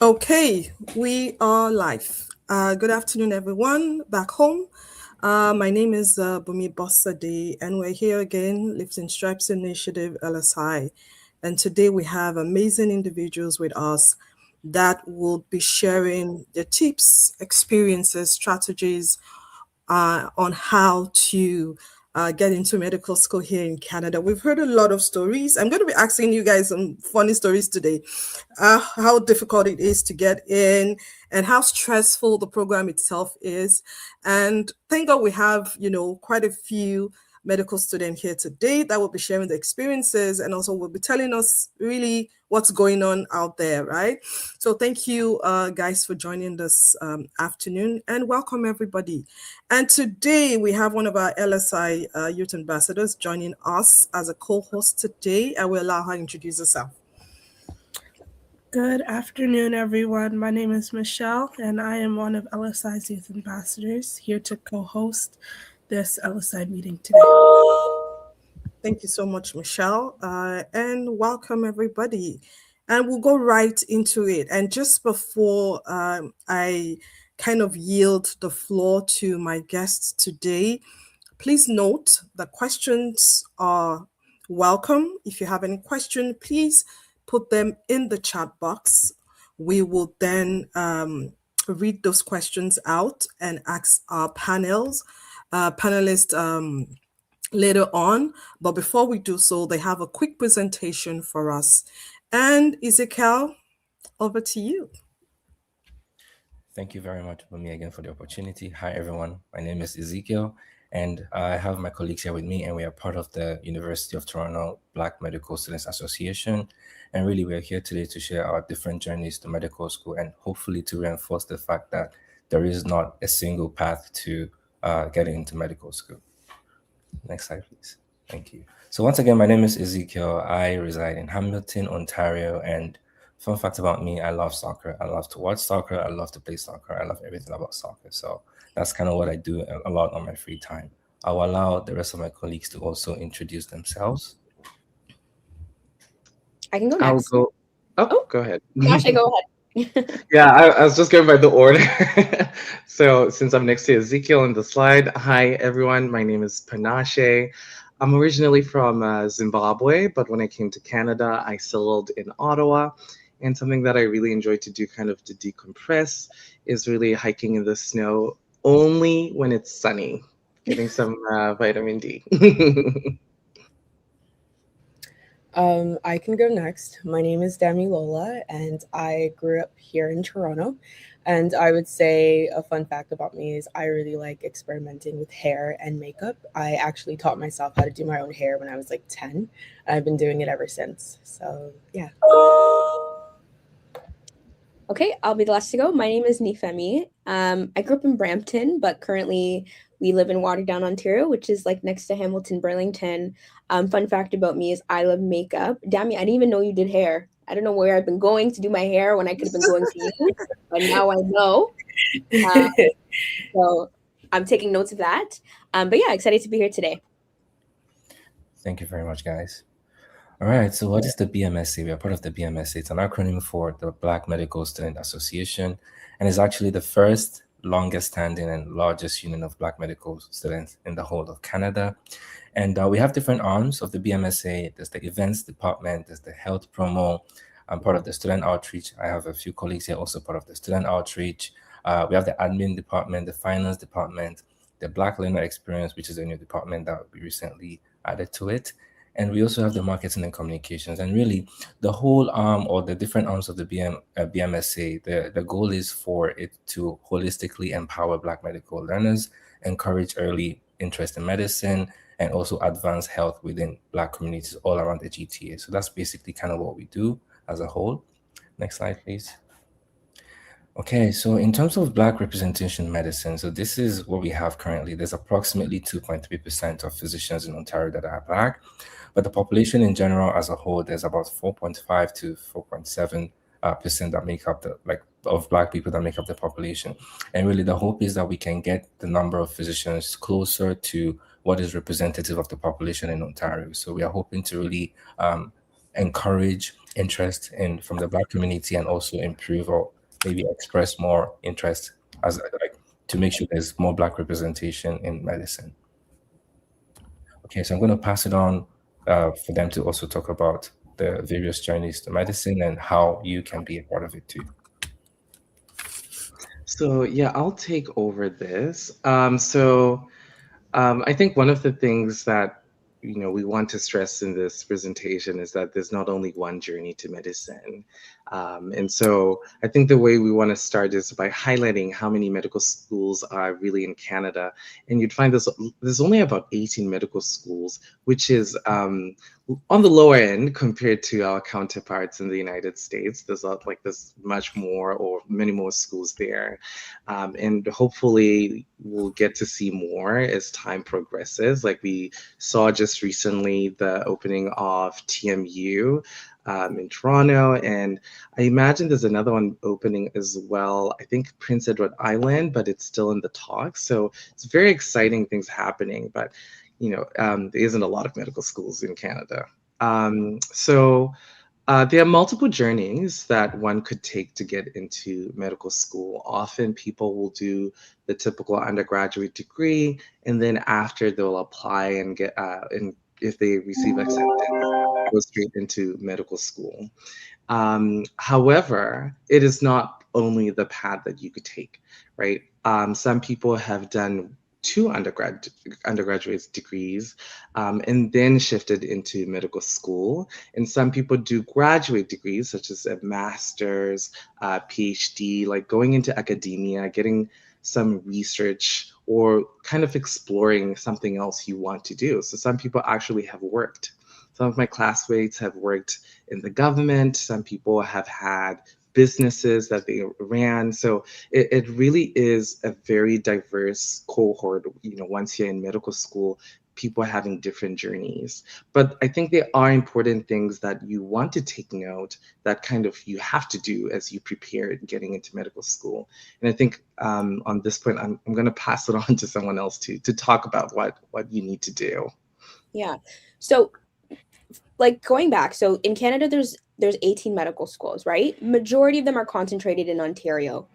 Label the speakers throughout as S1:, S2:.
S1: Okay, we are live. Good afternoon, everyone back home. My name is Bumi Bossade, and we're here again, Lifting Stripes Initiative LSI. And today we have amazing individuals with us that will be sharing their tips, experiences, strategies on how to get into medical school here in Canada. We've heard a lot of stories. I'm going to be asking you guys some funny stories today. How difficult it is to get in and how stressful the program itself is. And thank God we have, quite a few medical students here today that will be sharing the experiences and also will be telling us really what's going on out there, right? So thank you guys for joining this afternoon and welcome everybody. And today we have one of our LSI youth ambassadors joining us as a co-host today. I will allow her to introduce herself.
S2: Good afternoon, everyone. My name is Michelle, and I am one of LSI's youth ambassadors here to co-host this LSI meeting today.
S1: Thank you so much, Michelle, and welcome everybody. And we'll go right into it. And just before I kind of yield the floor to my guests today, please note that questions are welcome. If you have any question, please put them in the chat box. We will then read those questions out and ask our panelists later on. But before we do so, they have a quick presentation for us. And Ezekiel, over to you.
S3: Thank you very much, Bumi, again for the opportunity. Hi, everyone. My name is Ezekiel, and I have my colleagues here with me, and we are part of the University of Toronto Black Medical Students Association. And really, we're here today to share our different journeys to medical school and hopefully to reinforce the fact that there is not a single path to getting into medical school. Next slide, please. Thank you. So once again, my name is Ezekiel. I reside in Hamilton, Ontario, and fun fact about me, I love soccer. I love to watch soccer. I love to play soccer. I love everything about soccer. So that's kind of what I do a lot on my free time. I'll allow the rest of my colleagues to also introduce themselves.
S4: I can go
S5: I'll
S4: next.
S5: go. Oh, go ahead.
S4: Masha, go ahead.
S5: Yeah, I was just going by the order. So since I'm next to Ezekiel on the slide, hi everyone. My name is Panache. I'm originally from Zimbabwe, but when I came to Canada, I settled in Ottawa. And something that I really enjoy to do, kind of to decompress, is really hiking in the snow only when it's sunny, getting some vitamin D.
S4: I can go next. My name is Demi Lola, and I grew up here in Toronto. And I would say a fun fact about me is I really like experimenting with hair and makeup. I actually taught myself how to do my own hair when I was like 10. I've been doing it ever since. So, yeah. Okay, I'll be the last to go. My name is Nifemi. I grew up in Brampton, but currently we live in Waterdown, Ontario, which is like next to Hamilton, Burlington. Fun fact about me is I love makeup. Damn, I didn't even know you did hair. I don't know where I've been going to do my hair when I could have been going to you, but now I know. So I'm taking notes of that. But yeah, excited to be here today.
S3: Thank you very much, guys. All right, so what is the BMSA? We are part of the BMSA. It's an acronym for the Black Medical Student Association, and is actually the first, longest standing, and largest union of Black medical students in the whole of Canada. And we have different arms of the BMSA. There's the events department, there's the health promo. I'm part of the student outreach. I have a few colleagues here also part of the student outreach. We have the admin department, the finance department, the Black learner experience, which is a new department that we recently added to it. And we also have the marketing and communications. And really, the whole arm or the different arms of the BMSA, the goal is for it to holistically empower Black medical learners, encourage early interest in medicine, and also advance health within Black communities all around the GTA. So that's basically kind of what we do as a whole. Next slide, please. Okay, so in terms of Black representation in medicine, so this is what we have currently. There's approximately 2.3% of physicians in Ontario that are Black, but the population in general as a whole, there's about 4.5 to 4.7% that make up of Black people that make up the population. And really the hope is that we can get the number of physicians closer to what is representative of the population in Ontario. So we are hoping to really encourage interest in from the Black community, and also improve or maybe express more interest as like to make sure there's more Black representation in medicine. Okay, so I'm going to pass it on for them to also talk about the various journeys to medicine and how you can be a part of it too.
S5: So yeah, I'll take over this. I think one of the things that we want to stress in this presentation is that there's not only one journey to medicine. And so I think the way we want to start is by highlighting how many medical schools are really in Canada. And you'd find there's only about 18 medical schools, which is on the lower end compared to our counterparts in the United States. There's much more or many more schools there. And hopefully we'll get to see more as time progresses. Like we saw just recently the opening of TMU in Toronto, and I imagine there's another one opening as well. I think Prince Edward Island, but it's still in the talks. So it's very exciting things happening, but there isn't a lot of medical schools in Canada. There are multiple journeys that one could take to get into medical school. Often people will do the typical undergraduate degree, and then after they'll apply and get, and if they receive acceptance, go straight into medical school. However, it is not only the path that you could take, right? Some people have done 2 undergraduate degrees and then shifted into medical school. And some people do graduate degrees, such as a master's, PhD, like going into academia, getting some research, or kind of exploring something else you want to do. So some people actually have worked. Some of my classmates have worked in the government. Some people have had businesses that they ran. So it really is a very diverse cohort. Once you're in medical school, people are having different journeys. But I think there are important things that you want to take note that kind of you have to do as you prepare getting into medical school. And I think on this point, I'm going to pass it on to someone else to talk about what you need to do.
S6: Yeah. So like going back, so in Canada, there's 18 medical schools, right? Majority of them are concentrated in Ontario.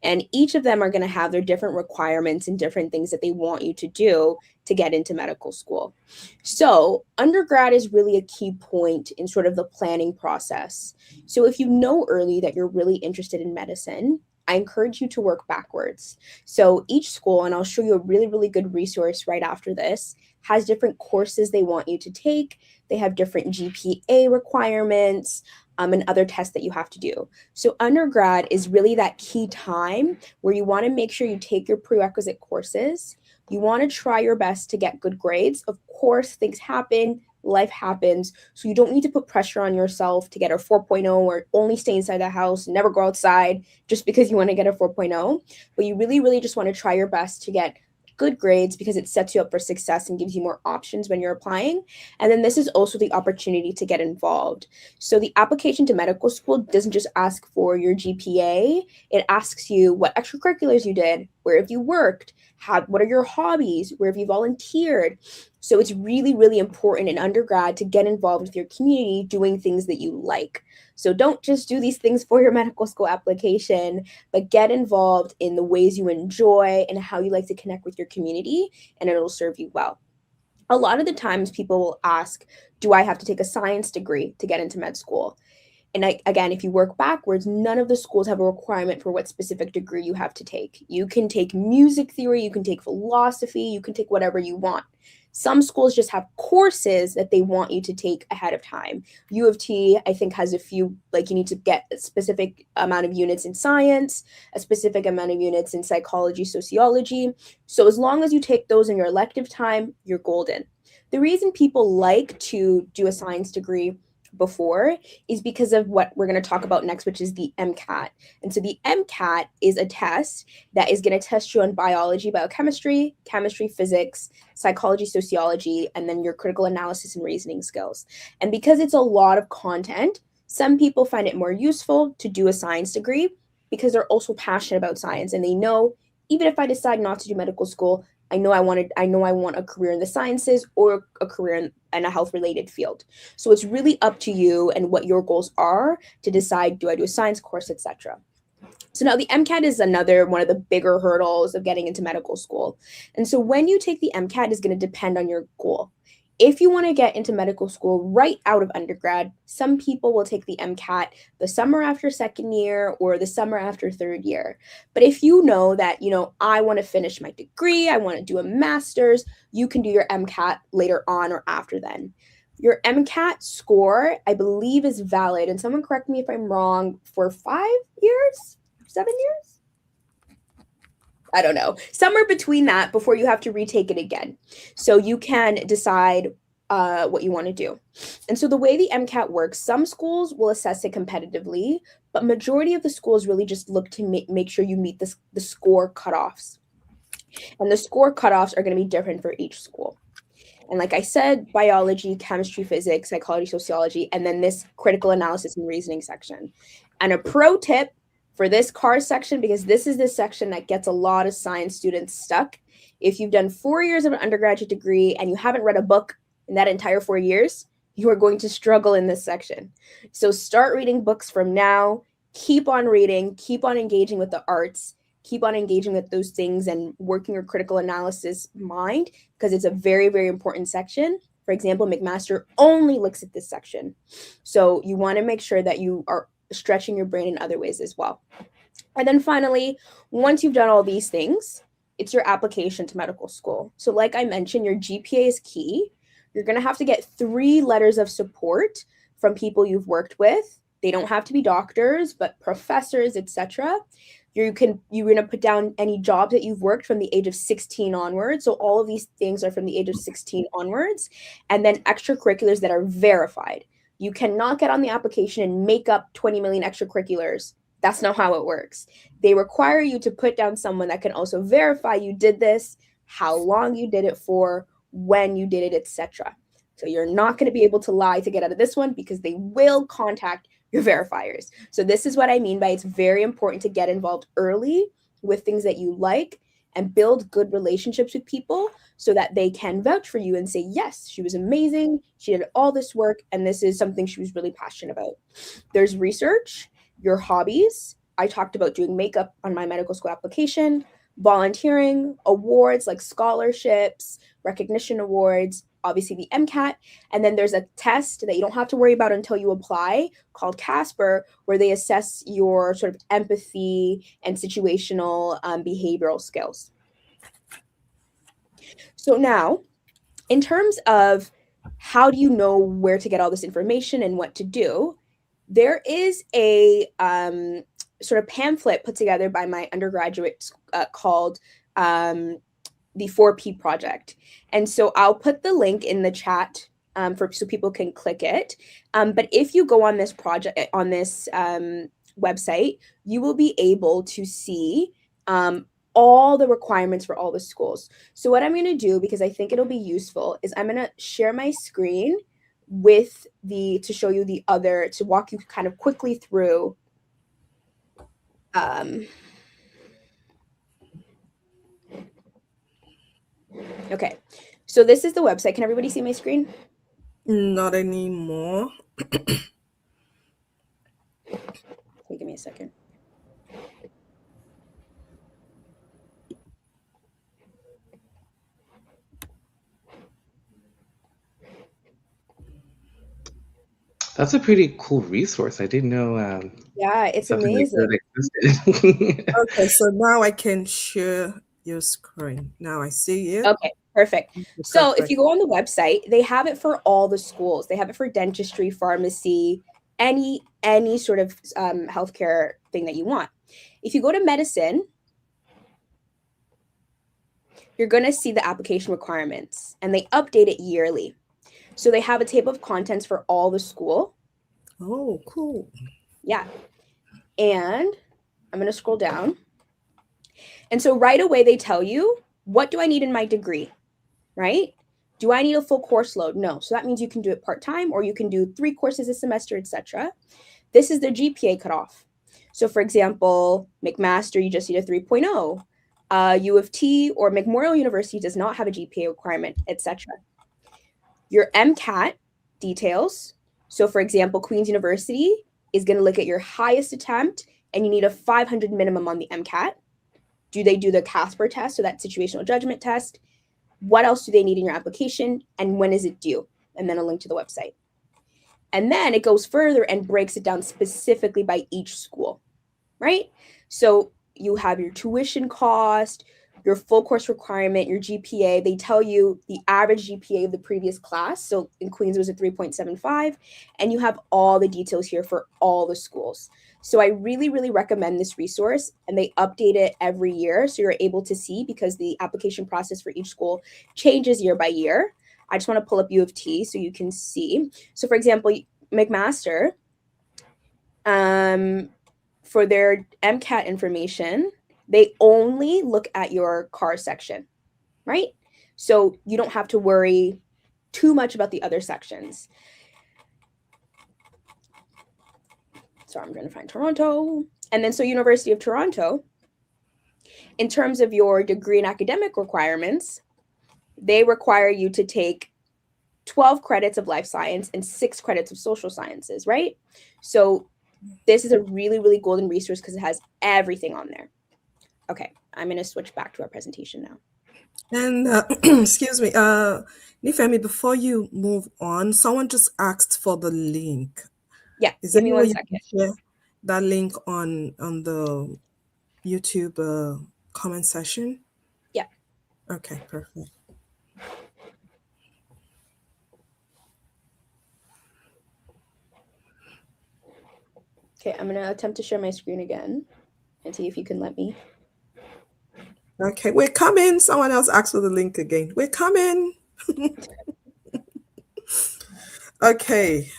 S6: And each of them are going to have their different requirements and different things that they want you to do to get into medical school. So undergrad is really a key point in sort of the planning process. So if you know early that you're really interested in medicine, I encourage you to work backwards. So each school, and I'll show you a really, really good resource right after this, has different courses they want you to take. They have different GPA requirements and other tests that you have to do. So undergrad is really that key time where you want to make sure you take your prerequisite courses. You want to try your best to get good grades. Of course, things happen, life happens. So you don't need to put pressure on yourself to get a 4.0 or only stay inside the house, never go outside just because you want to get a 4.0. But you really, really just want to try your best to get good grades because it sets you up for success and gives you more options when you're applying. And then this is also the opportunity to get involved. So the application to medical school doesn't just ask for your GPA. It asks you what extracurriculars you did, where have you worked, what are your hobbies, where have you volunteered. So it's really, really important in undergrad to get involved with your community doing things that you like. So don't just do these things for your medical school application, but get involved in the ways you enjoy and how you like to connect with your community, and it'll serve you well. A lot of the times people will ask, do I have to take a science degree to get into med school? And again, if you work backwards, none of the schools have a requirement for what specific degree you have to take. You can take music theory, you can take philosophy, you can take whatever you want. Some schools just have courses that they want you to take ahead of time. U of T, I think, has a few, like you need to get a specific amount of units in science, a specific amount of units in psychology, sociology. So as long as you take those in your elective time, you're golden. The reason people like to do a science degree before is because of what we're going to talk about next, which is the MCAT. And so the MCAT is a test that is going to test you on biology, biochemistry, chemistry, physics, psychology, sociology, and then your critical analysis and reasoning skills. And because it's a lot of content, some people find it more useful to do a science degree because they're also passionate about science and they know even if I decide not to do medical school, I know I want a career in the sciences or a career in a health related field. So it's really up to you and what your goals are to decide, do I do a science course, etc. So now the MCAT is another one of the bigger hurdles of getting into medical school. And so when you take the MCAT is going to depend on your goal. If you want to get into medical school right out of undergrad, some people will take the MCAT the summer after second year or the summer after third year. But if you know that, I want to finish my degree, I want to do a master's, you can do your MCAT later on or after then. Your MCAT score, I believe, is valid, and someone correct me if I'm wrong, for 5 years, 7 years? I don't know, somewhere between that before you have to retake it again. So you can decide what you want to do. And so the way the MCAT works, some schools will assess it competitively, but majority of the schools really just look to make sure you meet the score cutoffs. And the score cutoffs are going to be different for each school. And like I said, biology, chemistry, physics, psychology, sociology, and then this critical analysis and reasoning section. And a pro tip for this CARS section, because this is the section that gets a lot of science students stuck. If you've done 4 years of an undergraduate degree and you haven't read a book in that entire 4 years, you are going to struggle in this section. So start reading books from now, keep on reading, keep on engaging with the arts, keep on engaging with those things and working your critical analysis mind, because it's a very, very important section. For example, McMaster only looks at this section. So you want to make sure that you are stretching your brain in other ways as well. And then finally, once you've done all these things, it's your application to medical school. So like I mentioned, your GPA is key. You're going to have to get 3 letters of support from people you've worked with. They don't have to be doctors, but professors, etc. You're going to put down any jobs that you've worked from the age of 16 onwards. So all of these things are from the age of 16 onwards. And then extracurriculars that are verified. You cannot get on the application and make up 20 million extracurriculars. That's not how it works. They require you to put down someone that can also verify you did this, how long you did it for, when you did it, etc. So you're not going to be able to lie to get out of this one because they will contact your verifiers. So this is what I mean by it's very important to get involved early with things that you like and build good relationships with people so that they can vouch for you and say, yes, she was amazing. She did all this work. And this is something she was really passionate about. There's research, your hobbies. I talked about doing makeup on my medical school application, volunteering, awards like scholarships, recognition awards, obviously the MCAT. And then there's a test that you don't have to worry about until you apply called Casper, where they assess your sort of empathy and situational behavioral skills. So now, in terms of how do you know where to get all this information and what to do, there is a sort of pamphlet put together by my undergraduate called the 4P Project. And so I'll put the link in the chat so people can click it. But if you go on this project, on this website, you will be able to see all the requirements for all the schools. So what I'm going to do, because I think it'll be useful, is I'm going to share my screen with to show you to walk you kind of quickly through okay, so this is the website. Can everybody see my screen?
S1: Not anymore.
S6: Okay, give me a second.
S5: That's a pretty cool resource. I didn't know.
S6: Yeah, it's
S5: something
S6: amazing.
S5: like that existed.
S1: Okay, so now I can share your screen. Now I see it.
S6: Okay, perfect. So if
S1: Perfect.
S6: you go on the website, they have it for all the schools. They have it for dentistry, pharmacy, any sort of healthcare thing that you want. If you go to medicine, you're going to see the application requirements, and they update it yearly. So they have a table of contents for all the school.
S1: Oh, cool.
S6: Yeah. And I'm going to scroll down. And so right away, they tell you, what do I need in my degree, right? Do I need a full course load? No. So that means you can do it part-time, or you can do 3 courses a semester, etc. This is their GPA cutoff. So for example, McMaster, you just need a 3.0. U of T or Memorial University does not have a GPA requirement, etc. Your MCAT details. So for example, Queen's University is going to look at your highest attempt and you need a 500 minimum on the MCAT. Do they do the Casper test, so that situational judgment test? What else do they need in your application? And when is it due? And then a link to the website. And then it goes further and breaks it down specifically by each school, right? So you have your tuition cost, your full course requirement, your GPA. They tell you the average GPA of the previous class. So in Queens, it was a 3.75. And you have all the details here for all the schools. So I really, really recommend this resource, and they update it every year. So you're able to see, because the application process for each school changes year by year. I just want to pull up U of T so you can see. So for example, McMaster, for their MCAT information, they only look at your car section, right? So you don't have to worry too much about the other sections. So I'm going to find Toronto. And then so University of Toronto, in terms of your degree and academic requirements, they require you to take 12 credits of life science and 6 credits of social sciences, right? So this is a really, really golden resource because it has everything on there. Okay, I'm going to switch back to our presentation now.
S1: And excuse me, Nifemi, before you move on, someone just asked for the link.
S6: Yeah,
S1: Is
S6: give
S1: there
S6: me
S1: any way
S6: one
S1: you
S6: second.
S1: can share that link on the YouTube comment section?
S6: Yeah.
S1: Okay, perfect.
S6: Okay, I'm going to attempt to share my screen again and see if you can let me.
S1: Okay, we're coming. Someone else asked for the link again. We're coming. Okay.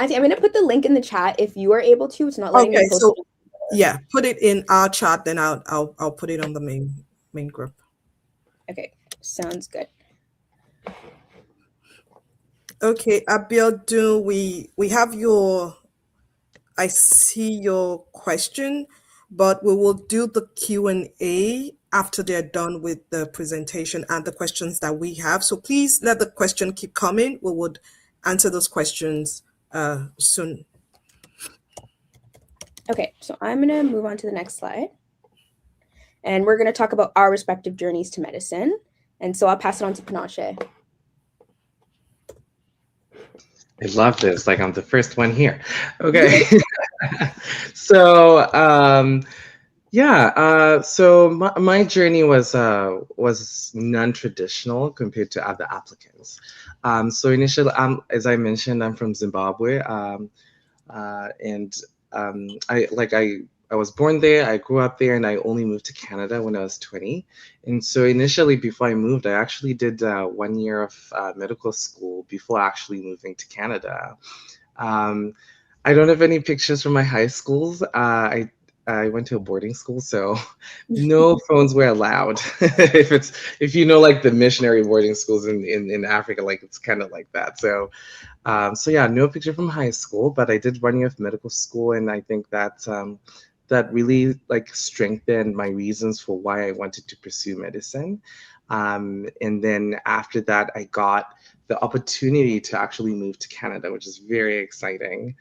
S6: I'm going to put the link in the chat if you are able to. It's not letting me post
S1: so
S6: it.
S1: yeah, put it in our chat, then I'll put it on the main group.
S6: Okay, sounds good.
S1: Okay, Abiodun, we have I see your question, but we will do the Q&A after they're done with the presentation and the questions that we have. So please let the question keep coming. We would answer those questions soon.
S6: Okay, so I'm going to move on to the next slide. And we're going to talk about our respective journeys to medicine. And so I'll pass it on to Panache.
S5: I love this. Like I'm the first one here. Okay. So so my journey was non-traditional compared to other applicants. So initially, as I mentioned, I'm from Zimbabwe, I was born there, I grew up there, and I only moved to Canada when I was 20. And so initially, before I moved, I actually did 1 year of medical school before actually moving to Canada. I don't have any pictures from my high schools. I went to a boarding school, so no phones were allowed. if you know, like the missionary boarding schools in Africa, like it's kind of like that. So yeah, no picture from high school, but I did 1 year of medical school, and I think that that really like strengthened my reasons for why I wanted to pursue medicine. And then after that, I got the opportunity to actually move to Canada, which is very exciting.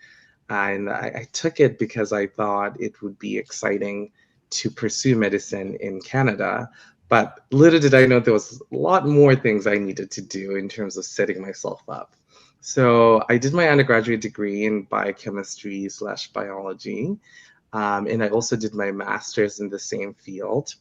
S5: And I took it because I thought it would be exciting to pursue medicine in Canada. But little did I know there was a lot more things I needed to do in terms of setting myself up. So I did my undergraduate degree in biochemistry/biology. And I also did my master's in the same field.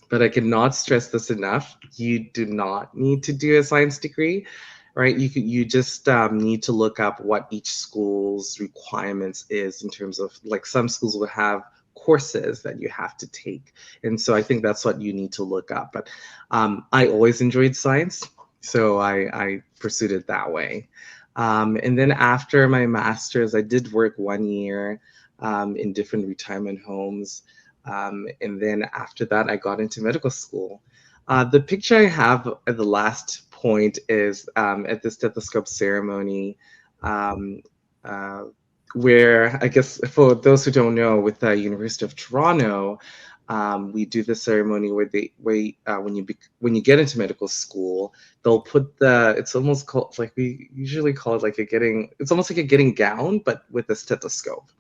S5: But I cannot stress this enough. You do not need to do a science degree, right? You just need to look up what each school's requirements is in terms of, like, some schools will have courses that you have to take. And so I think that's what you need to look up. But I always enjoyed science, so I pursued it that way. And then after my master's, I did work 1 year in different retirement homes. And then after that, I got into medical school. The picture I have at the last point is at the stethoscope ceremony, where, I guess for those who don't know, with the University of Toronto, we do the ceremony where when you get into medical school, they'll put it's almost called, like, we usually call it like it's almost like a getting gown, but with a stethoscope.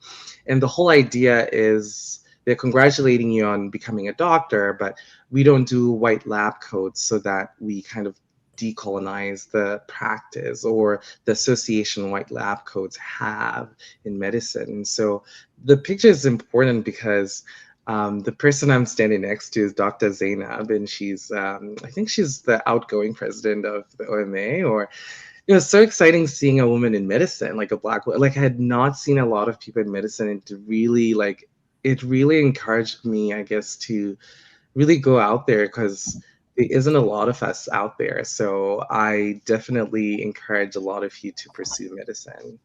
S5: And the whole idea is they're congratulating you on becoming a doctor, but we don't do white lab coats so that we kind of decolonize the practice or the association white lab coats have in medicine. So the picture is important because the person I'm standing next to is Dr. Zainab, and she's, I think she's the outgoing president of the OMA. Or, it was so exciting seeing a woman in medicine, like a Black woman. Like, I had not seen a lot of people in medicine, and it really encouraged me, I guess, to really go out there, because there isn't a lot of us out there. So I definitely encourage a lot of you to pursue medicine.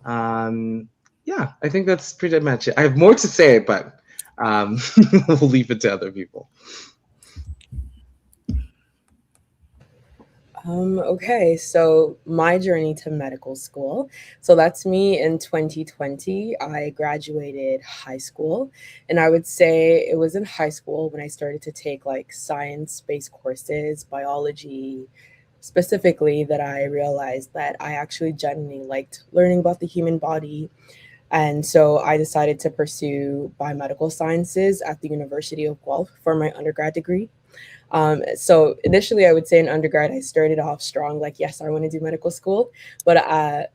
S5: Yeah, I think that's pretty much it. I have more to say, but we'll leave it to other people.
S4: Okay, so my journey to medical school. So that's me in 2020. I graduated high school, and I would say it was in high school when I started to take like science-based courses, biology specifically, that I realized that I actually genuinely liked learning about the human body. And so I decided to pursue biomedical sciences at the University of Guelph for my undergrad degree. So initially, I would say in undergrad, I started off strong, like, yes, I want to do medical school, but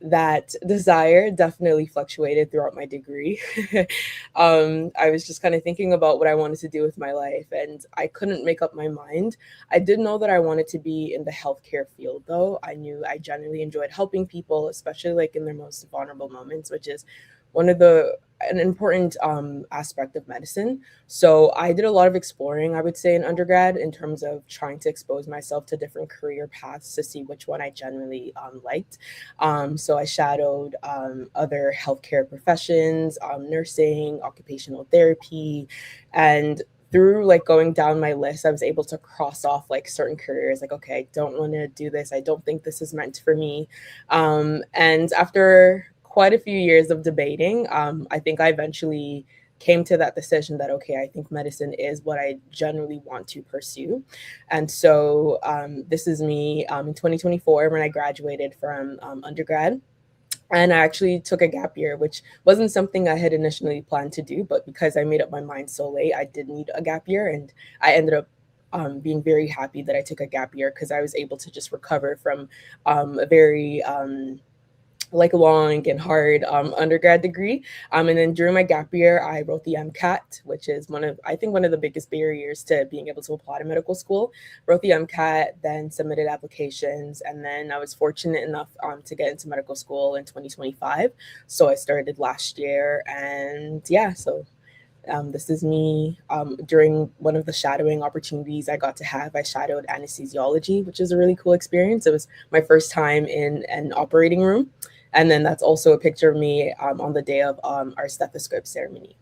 S4: that desire definitely fluctuated throughout my degree. I was just kind of thinking about what I wanted to do with my life, and I couldn't make up my mind. I did know that I wanted to be in the healthcare field, though. I knew I genuinely enjoyed helping people, especially like in their most vulnerable moments, which is an important aspect of medicine. So I did a lot of exploring, I would say, in undergrad, in terms of trying to expose myself to different career paths to see which one I genuinely liked. So I shadowed other healthcare professions, nursing, occupational therapy, and through like going down my list, I was able to cross off like certain careers, like, okay, I don't want to do this. I don't think this is meant for me. And after quite a few years of debating, I think I eventually came to that decision that, okay, I think medicine is what I generally want to pursue. And so this is me in 2024 when I graduated from undergrad. And I actually took a gap year, which wasn't something I had initially planned to do, but because I made up my mind so late, I did need a gap year. And I ended up being very happy that I took a gap year, because I was able to just recover from a very like long and hard undergrad degree. And then during my gap year, I wrote the MCAT, which is one of the biggest barriers to being able to apply to medical school. Wrote the MCAT, then submitted applications. And then I was fortunate enough to get into medical school in 2025. So I started last year, and yeah, so this is me. During one of the shadowing opportunities I got to have, I shadowed anesthesiology, which is a really cool experience. It was my first time in an operating room. And then that's also a picture of me on the day of our stethoscope ceremony.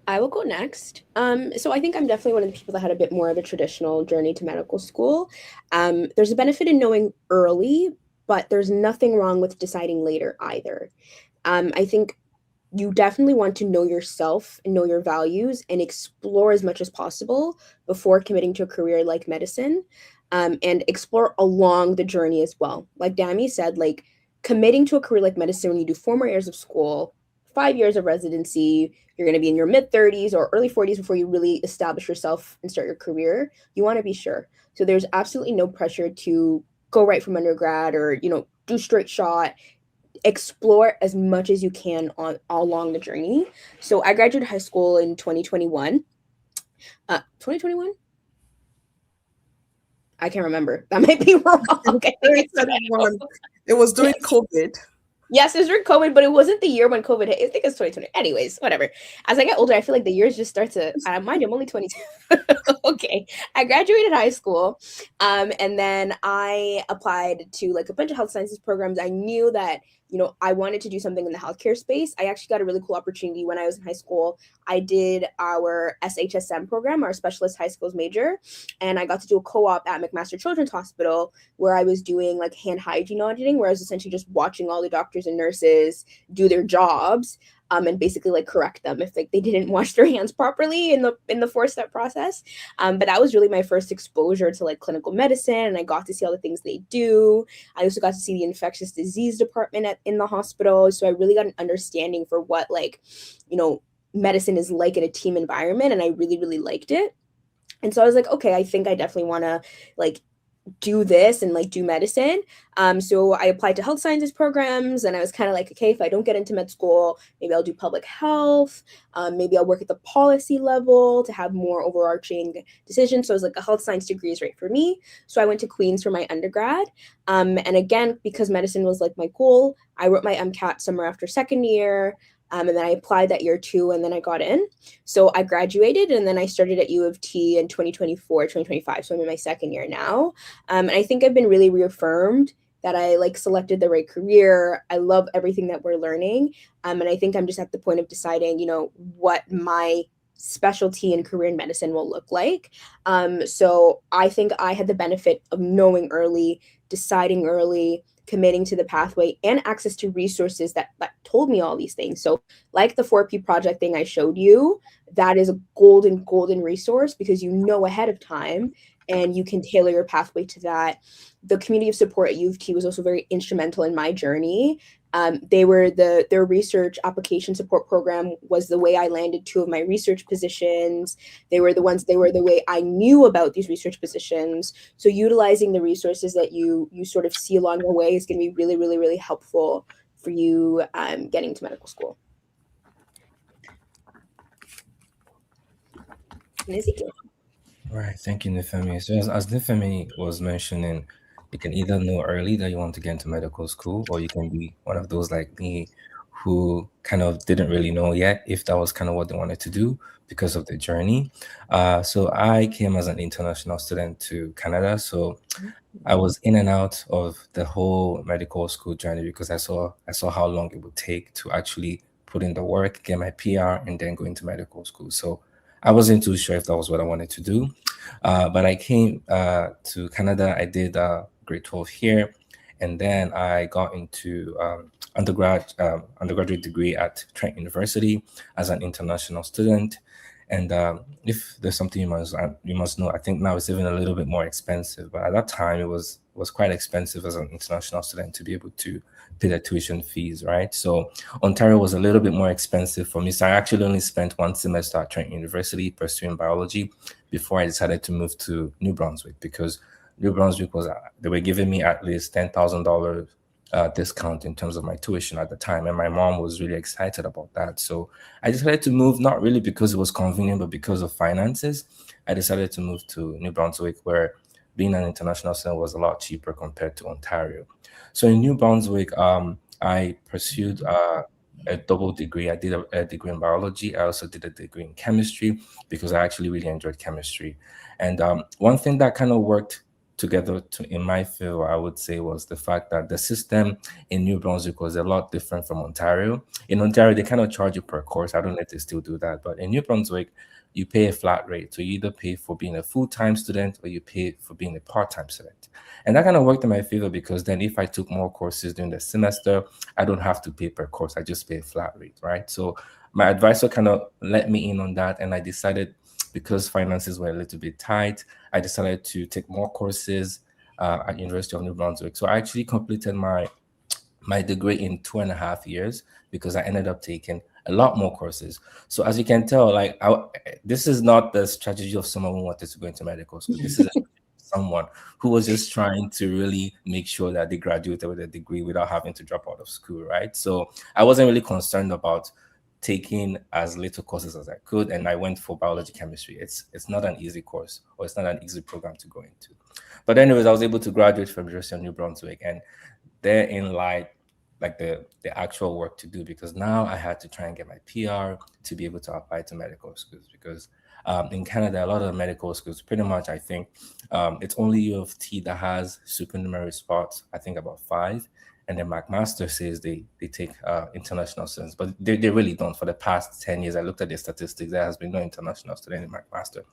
S6: I will go next. So I think I'm definitely one of the people that had a bit more of a traditional journey to medical school. There's a benefit in knowing early, but there's nothing wrong with deciding later either. I think you definitely want to know yourself and know your values and explore as much as possible before committing to a career like medicine. And explore along the journey as well. Like Dami said, like committing to a career like medicine when you do 4 more years of school, 5 years of residency, you're going to be in your mid-30s or early 40s before you really establish yourself and start your career. You want to be sure. So there's absolutely no pressure to go right from undergrad or, do straight shot. Explore as much as you can all along the journey. So I graduated high school in 2021. 2021? I can't remember. That might be wrong. Okay.
S1: It was during COVID.
S6: Yes, it was during COVID, but it wasn't the year when COVID hit. I think it's 2020. Anyways, whatever. As I get older, I feel like the years just start to, mind you, I'm only 22. Okay. I graduated high school. And then I applied to like a bunch of health sciences programs. I knew that, I wanted to do something in the healthcare space. I actually got a really cool opportunity when I was in high school. I did our SHSM program, our specialist high skills major, and I got to do a co-op at McMaster Children's Hospital where I was doing like hand hygiene auditing, where I was essentially just watching all the doctors and nurses do their jobs. and basically like correct them if like they didn't wash their hands properly in the 4-step process. But that was really my first exposure to like clinical medicine, and I got to see all the things they do. I also got to see the infectious disease department in the hospital, so I really got an understanding for what like, you know, medicine is like in a team environment, and I really, really liked it. And so I was like, okay, I think I definitely want to like do this and like do medicine. So I applied to health sciences programs, and I was kind of like, okay, if I don't get into med school, maybe I'll do public health. Maybe I'll work at the policy level to have more overarching decisions. So I was like, a health science degree is right for me. So I went to Queen's for my undergrad. And again, because medicine was like my goal, I wrote my MCAT summer after second year. And then I applied that year too, and then I got in. So I graduated, and then I started at U of T in 2024, 2025. So I'm in my second year now. And I think I've been really reaffirmed that I like selected the right career. I love everything that we're learning. And I think I'm just at the point of deciding, you know, what my specialty and career in medicine will look like. So I think I had the benefit of knowing early, deciding early, committing to the pathway, and access to resources that told me all these things. So like the 4P project thing I showed you, that is a golden resource because you know ahead of time and you can tailor your pathway to that. The community of support at U of T was also very instrumental in my journey. Their research application support program was the way I landed 2 of my research positions. They were the way I knew about these research positions. So utilizing the resources that you sort of see along the way is going to be really, really, really helpful for you getting to medical school. And Ezekiel.
S3: Right, thank you, Nifemi. So as Nifemi was mentioning, you can either know early that you want to get into medical school, or you can be one of those like me who kind of didn't really know yet if that was kind of what they wanted to do because of the journey. So I came as an international student to Canada. So I was in and out of the whole medical school journey because I saw how long it would take to actually put in the work, get my PR, and then go into medical school. So I wasn't too sure if that was what I wanted to do. But I came to Canada. I did grade 12 here, and then I got into undergraduate degree at Trent University as an international student. And if there's something you must know, I think now it's even a little bit more expensive. But at that time, it was quite expensive as an international student to be able to pay the tuition fees, right? So Ontario was a little bit more expensive for me. So I actually only spent 1 semester at Trent University pursuing biology before I decided to move to New Brunswick, because New Brunswick they were giving me at least $10,000 discount in terms of my tuition at the time, and my mom was really excited about that. So I decided to move, not really because it was convenient, but because of finances. I decided to move to New Brunswick, where being an international student was a lot cheaper compared to Ontario. So in New Brunswick, I pursued a double degree. I did a degree in biology. I also did a degree in chemistry because I actually really enjoyed chemistry. And one thing that kind of worked together in my favor, I would say, was the fact that the system in New Brunswick was a lot different from Ontario. In Ontario, they kind of charge you per course. I don't know if they still do that, but in New Brunswick, you pay a flat rate. So you either pay for being a full-time student or you pay for being a part-time student. And that kind of worked in my favor because then if I took more courses during the semester, I don't have to pay per course. I just pay a flat rate, right? So my advisor kind of let me in on that, and I decided, because finances were a little bit tight, I decided to take more courses at University of New Brunswick. So I actually completed my degree in 2.5 years because I ended up taking a lot more courses. So as you can tell, like this is not the strategy of someone who wanted to go into medical school. This is someone who was just trying to really make sure that they graduated with a degree without having to drop out of school, right? So I wasn't really concerned about taking as little courses as I could, and I went for biology chemistry. It's not an easy course, or it's not an easy program to go into. But anyways, I was able to graduate from University of New Brunswick, and therein lied like the actual work to do, because now I had to try and get my PR to be able to apply to medical schools, because in Canada, a lot of medical schools, pretty much, I think it's only U of T that has supernumerary spots, I think about 5. And then McMaster says they take international students, but they really don't. For the past 10 years, I looked at the statistics, there has been no international student in McMaster.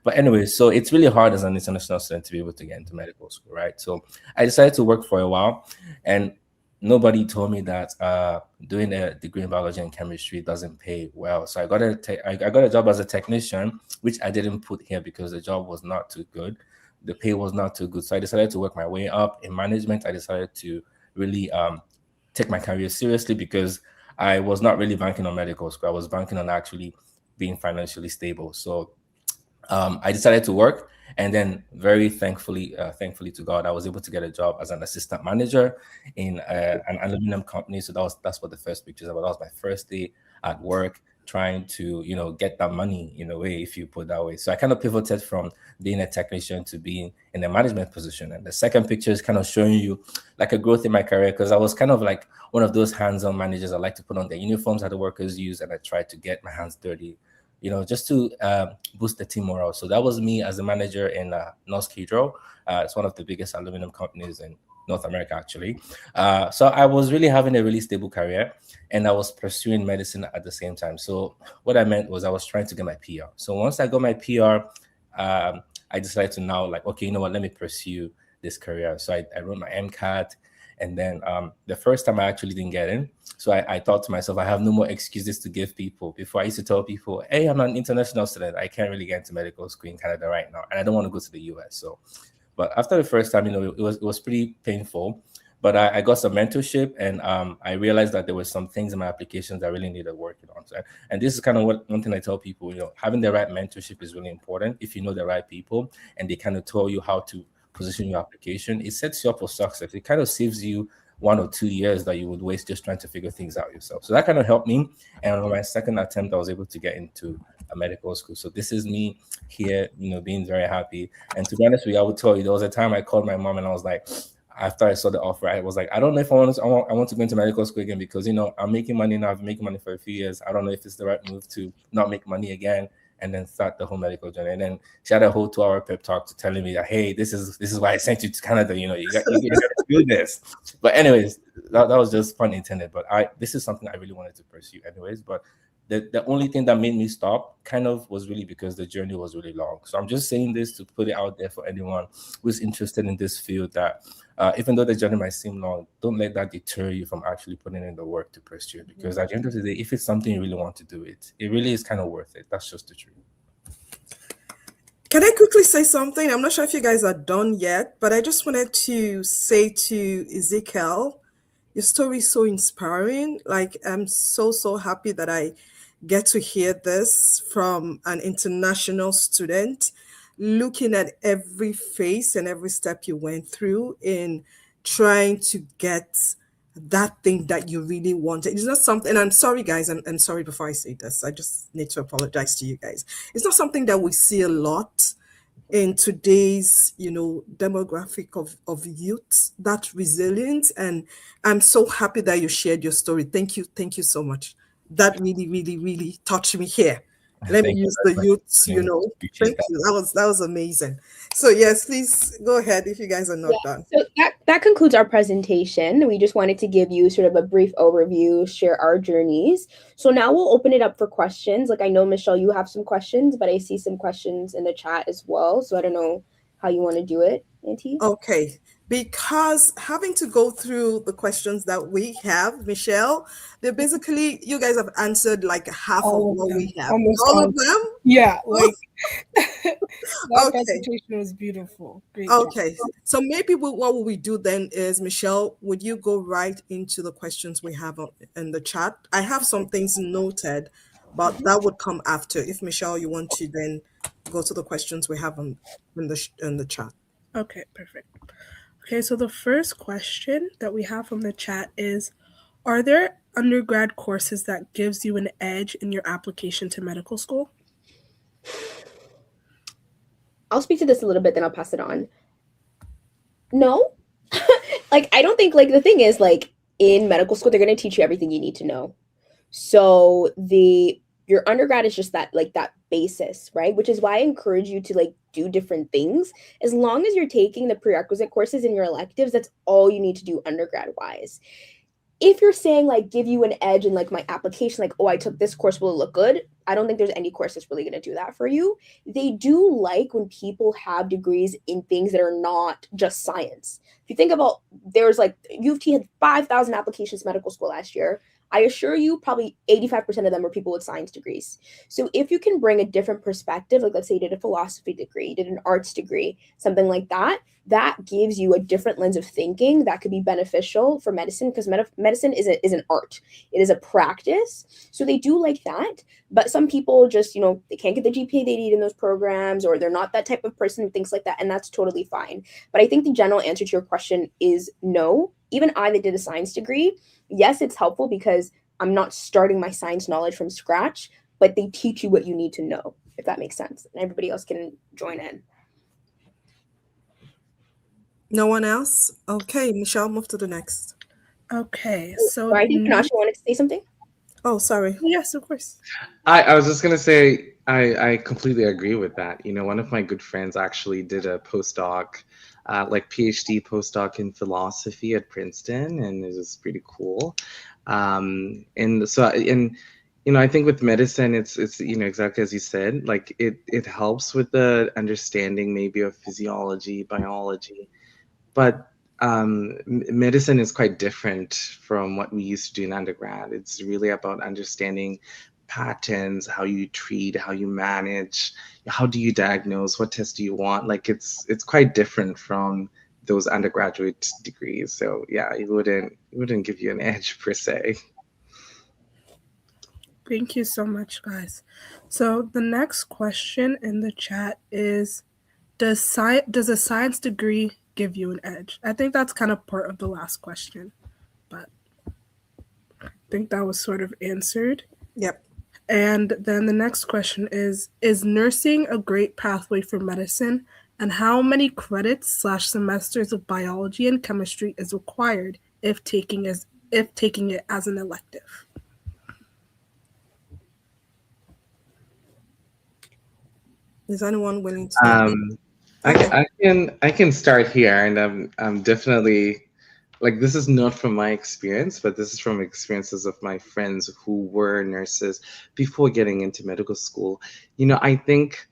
S3: But anyway, so it's really hard as an international student to be able to get into medical school, right? So I decided to work for a while. And nobody told me that doing a degree in biology and chemistry doesn't pay well. So I got a job as a technician, which I didn't put here because the job was not too good. The pay was not too good. So I decided to work my way up in management. I decided to really take my career seriously because I was not really banking on medical school. I was banking on actually being financially stable. So I decided to work, and then very thankfully to God, I was able to get a job as an assistant manager in an aluminum company. So that's what the first pictures about. That was my first day at work, trying to get that money in a way, if you put that way. So I kind of pivoted from being a technician to being in a management position. And the second picture is kind of showing you like a growth in my career, because I was kind of like one of those hands-on managers. I like to put on the uniforms that the workers use, and I try to get my hands dirty, just to boost the team morale. So that was me as a manager in Norsk Hydro. It's one of the biggest aluminum companies in North America, actually. So I was really having a really stable career, and I was pursuing medicine at the same time. So what I meant was I was trying to get my PR. So once I got my PR, I decided to now, like, okay, you know what, let me pursue this career. So I wrote my MCAT. And then the first time I actually didn't get in. So I thought to myself, I have no more excuses to give people. Before I used to tell people, hey, I'm an international student. I can't really get into medical school in Canada right now. And I don't want to go to the US. So, but after the first time, it was pretty painful. But I got some mentorship, and I realized that there were some things in my applications that I really needed working on. So, and this is kind of one thing I tell people, having the right mentorship is really important. If you know the right people and they kind of tell you how to position your application, it sets you up for success. It kind of saves you 1 or 2 years that you would waste just trying to figure things out yourself. So that kind of helped me. And on my second attempt, I was able to get into a medical school. So this is me here, being very happy. And to be honest with you, I would tell you, there was a time I called my mom and I was like, after I saw the offer, I was like, I don't know if I want to go into medical school again, because I'm making money now. I've been making money for a few years. I don't know if it's the right move to not make money again and then start the whole medical journey. And then she had a whole 2-hour pep talk to telling me that, hey, this is why I sent you to Canada. You got to do this. But anyways, that was just pun intended. But this is something I really wanted to pursue anyways. But the only thing that made me stop kind of was really because the journey was really long. So I'm just saying this to put it out there for anyone who's interested in this field, that even though the journey might seem long, don't let that deter you from actually putting in the work to pursue it. Because at the end of the day, if it's something you really want to do, it really is kind of worth it. That's just the truth.
S1: Can I quickly say something? I'm not sure if you guys are done yet, but I just wanted to say to Ezekiel, your story is so inspiring. Like, I'm so happy that I get to hear this from an international student, looking at every phase and every step you went through in trying to get that thing that you really wanted. It's not something, and I'm sorry, guys, I'm sorry before I say this. I just need to apologize to you guys. It's not something that we see a lot in today's demographic of youth, that resilience. And I'm so happy that you shared your story. Thank you so much. That really touched me here. Let me use the youths, thank you. That was amazing. So yes, please go ahead if you guys are not done.
S6: So that concludes our presentation. We just wanted to give you sort of a brief overview, share our journeys. So now we'll open it up for questions. Like, I know, Michelle, you have some questions, but I see some questions in the chat as well. So I don't know how you want to do it, Auntie.
S1: Okay. Because having to go through the questions that we have, Michelle, they're basically, you guys have answered like half of what we have. All of them?
S2: Yeah, like that presentation was beautiful. Great
S1: okay,
S2: job.
S1: So maybe what we do then is, Michelle, would you go right into the questions we have in the chat? I have some things noted, but that would come after. If Michelle, you want to then go to the questions we have in the chat.
S2: Okay, perfect. Okay, so the first question that we have from the chat is, are there undergrad courses that gives you an edge in your application to medical school?
S6: I'll speak to this a little bit, then I'll pass it on. No. Like, I don't think, like, the thing is, like, in medical school, they're going to teach you everything you need to know. So your undergrad is just that, like, that basis, right? Which is why I encourage you to, like, do different things. As long as you're taking the prerequisite courses in your electives, that's all you need to do undergrad wise. if you're saying like give you an edge in like my application, like, oh, I took this course, will it look good? I don't think there's any course that's really going to do that for you. They do like when people have degrees in things that are not just science. If you think about, there's like U of T had 5,000 applications to medical school last year. I assure you probably 85% of them were people with science degrees. So if you can bring a different perspective, like let's say you did a philosophy degree, you did an arts degree, something like that, that gives you a different lens of thinking that could be beneficial for medicine, because medicine is an art. It is a practice. So they do like that. But some people just, they can't get the GPA they need in those programs, or they're not that type of person who thinks like that. And that's totally fine. But I think the general answer to your question is no. Even I that did a science degree, yes, it's helpful because I'm not starting my science knowledge from scratch, but they teach you what you need to know, if that makes sense. And everybody else can join in.
S1: No one else? Okay, Michelle, move to the next.
S2: Okay, so
S6: I think Panasha wanted to say something.
S1: Oh, sorry.
S2: Yes, of course.
S5: I was just gonna say I completely agree with that. One of my good friends actually did a postdoc, like PhD postdoc in philosophy at Princeton, and it was pretty cool. And so I think with medicine, it's exactly as you said, like it helps with the understanding maybe of physiology, biology, but medicine is quite different from what we used to do in undergrad. It's really about understanding patterns, how you treat, how you manage, how do you diagnose, what tests do you want. Like it's quite different from those undergraduate degrees. So yeah, it wouldn't give you an edge per se.
S2: Thank you so much, guys. So the next question in the chat is, does a science degree give you an edge? I think that's kind of part of the last question, but I think that was sort of answered.
S1: Yep.
S2: And then the next question is nursing a great pathway for medicine, and how many credits / semesters of biology and chemistry is required if taking it as an elective?
S1: Is anyone willing to?
S5: I can start here, and I'm definitely, like, this is not from my experience, but this is from experiences of my friends who were nurses before getting into medical school. I think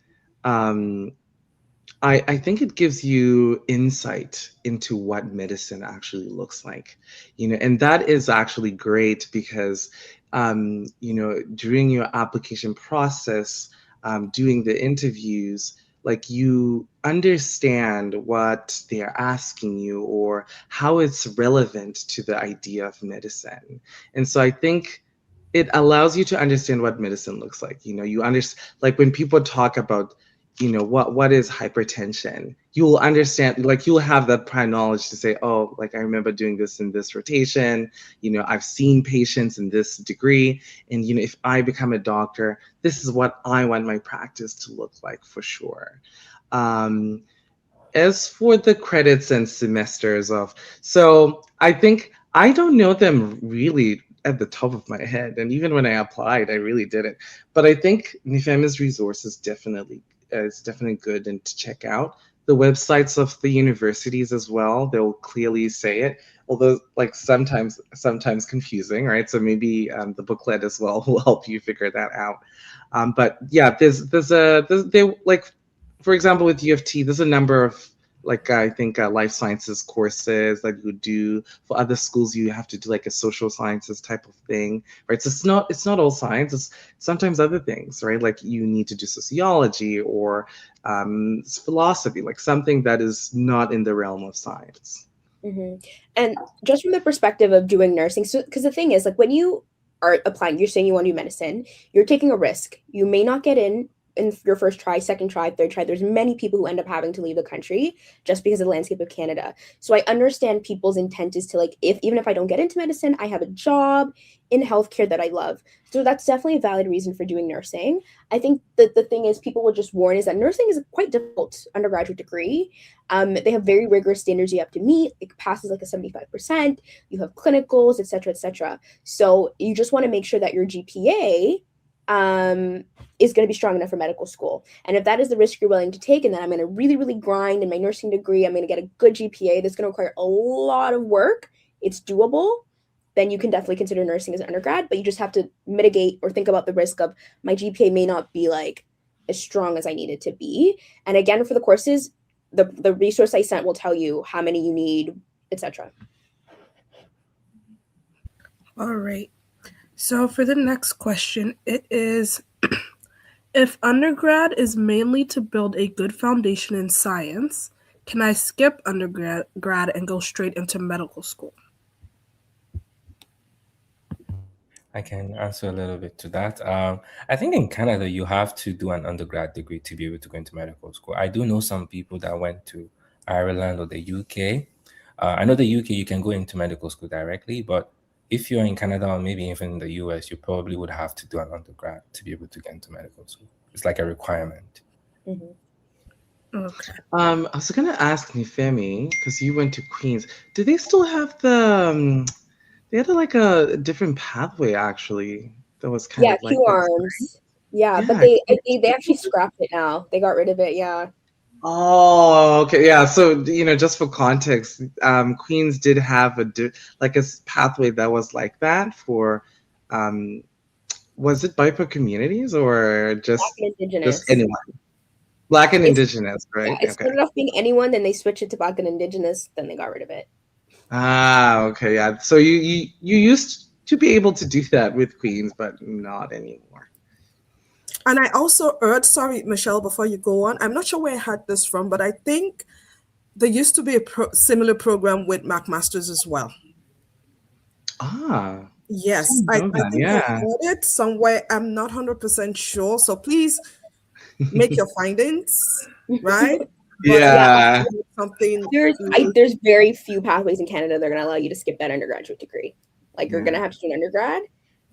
S5: I think it gives you insight into what medicine actually looks like, and that is actually great because during your application process, doing the interviews, like you understand what they're asking you or how it's relevant to the idea of medicine. And so I think it allows you to understand what medicine looks like. You understand, like when people talk about, what is hypertension, you'll understand, like you'll have that prior knowledge to say, oh, like I remember doing this in this rotation, I've seen patients in this degree, and if I become a doctor, this is what I want my practice to look like for sure. As for the credits and semesters so I think I don't know them really at the top of my head, and even when I applied, I really didn't. But I think NIFEM's resources is definitely good and to check out. The websites of the universities as well, they'll clearly say it, although like sometimes confusing, right? So maybe the booklet as well will help you figure that out. But yeah, there's like, for example, with U of T, there's a number of, like, I think life sciences courses that you do. For other schools, you have to do like a social sciences type of thing, right? So it's not all science. It's sometimes other things, right? Like you need to do sociology or philosophy, like something that is not in the realm of science.
S6: Mm-hmm. And just from the perspective of doing nursing, so because the thing is, like when you are applying, you're saying you want to do medicine, you're taking a risk. You may not get in your first try, second try, third try. There's many people who end up having to leave the country just because of the landscape of Canada. So I understand people's intent is to, like, even if I don't get into medicine, I have a job in healthcare that I love. So that's definitely a valid reason for doing nursing. I think that the thing is, people will just warn is that nursing is a quite difficult undergraduate degree. They have very rigorous standards you have to meet. It passes like a 75%. You have clinicals, et cetera, et cetera. So you just want to make sure that your GPA is going to be strong enough for medical school. And if that is the risk you're willing to take, and then I'm going to really, really grind in my nursing degree, I'm going to get a good GPA that's going to require a lot of work, it's doable. then you can definitely consider nursing as an undergrad, but you just have to mitigate or think about the risk of my GPA may not be like as strong as I need it to be. And again, for the courses, the resource I sent will tell you how many you need, etc.
S2: All right. So for the next question, it is if undergrad is mainly to build a good foundation in science, can I skip undergrad and go straight into medical school?
S3: I can answer a little bit to that. I think in Canada, you have to do an undergrad degree to be able to go into medical school. I do know some people that went to Ireland or the UK. I know the UK, you can go into medical school directly, but if you're in Canada or maybe even in the US, you probably would have to do an undergrad to be able to get into medical school. It's like a requirement.
S2: Okay.
S5: I was gonna ask Nifemi, because you went to Queens. Do they still have the? They had like a different pathway actually. That was kind
S6: Yeah,
S5: of like
S6: Q
S5: this.
S6: arms. Yeah, but
S5: Yeah.
S6: they actually scrapped it now. They got rid of it. Yeah.
S5: Oh, okay, yeah. So just for context, Queens did have like a pathway that was like that for, was it BIPOC communities or
S6: Black and Indigenous.
S5: just anyone? Black and
S6: It's-
S5: Indigenous, right?
S6: Yeah, it started off being anyone, then they switched it to Black and Indigenous, then they got rid of it.
S5: Ah, okay, yeah. So you used to be able to do that with Queens, but not anymore.
S1: And I also heard, sorry, Michelle, before you go on, I'm not sure where I had this from, but I think there used to be a similar program with McMaster's as well.
S5: Ah,
S1: Yes,
S5: Oh,
S1: I
S5: know that,
S1: think I
S5: yeah.
S1: heard it somewhere. I'm not 100% sure. So please make your findings, right? But
S5: yeah.
S1: something.
S6: There's very few pathways in Canada that are going to allow you to skip that undergraduate degree. Like you're
S5: Yeah.
S6: going to have to do an undergrad.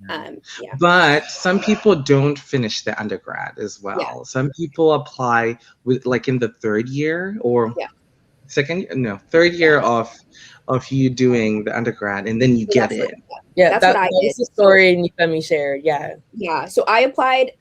S6: Yeah.
S5: But some people don't finish the undergrad as well.
S6: Yeah.
S5: Some people apply with like in the third year or
S6: Yeah.
S5: third year of you doing the undergrad, and then you
S6: So
S5: get
S6: that's
S5: in.
S4: Yeah,
S6: That's
S4: that
S6: what I
S4: was
S6: did.
S4: the story Nifemi shared. Yeah.
S6: Yeah. So I applied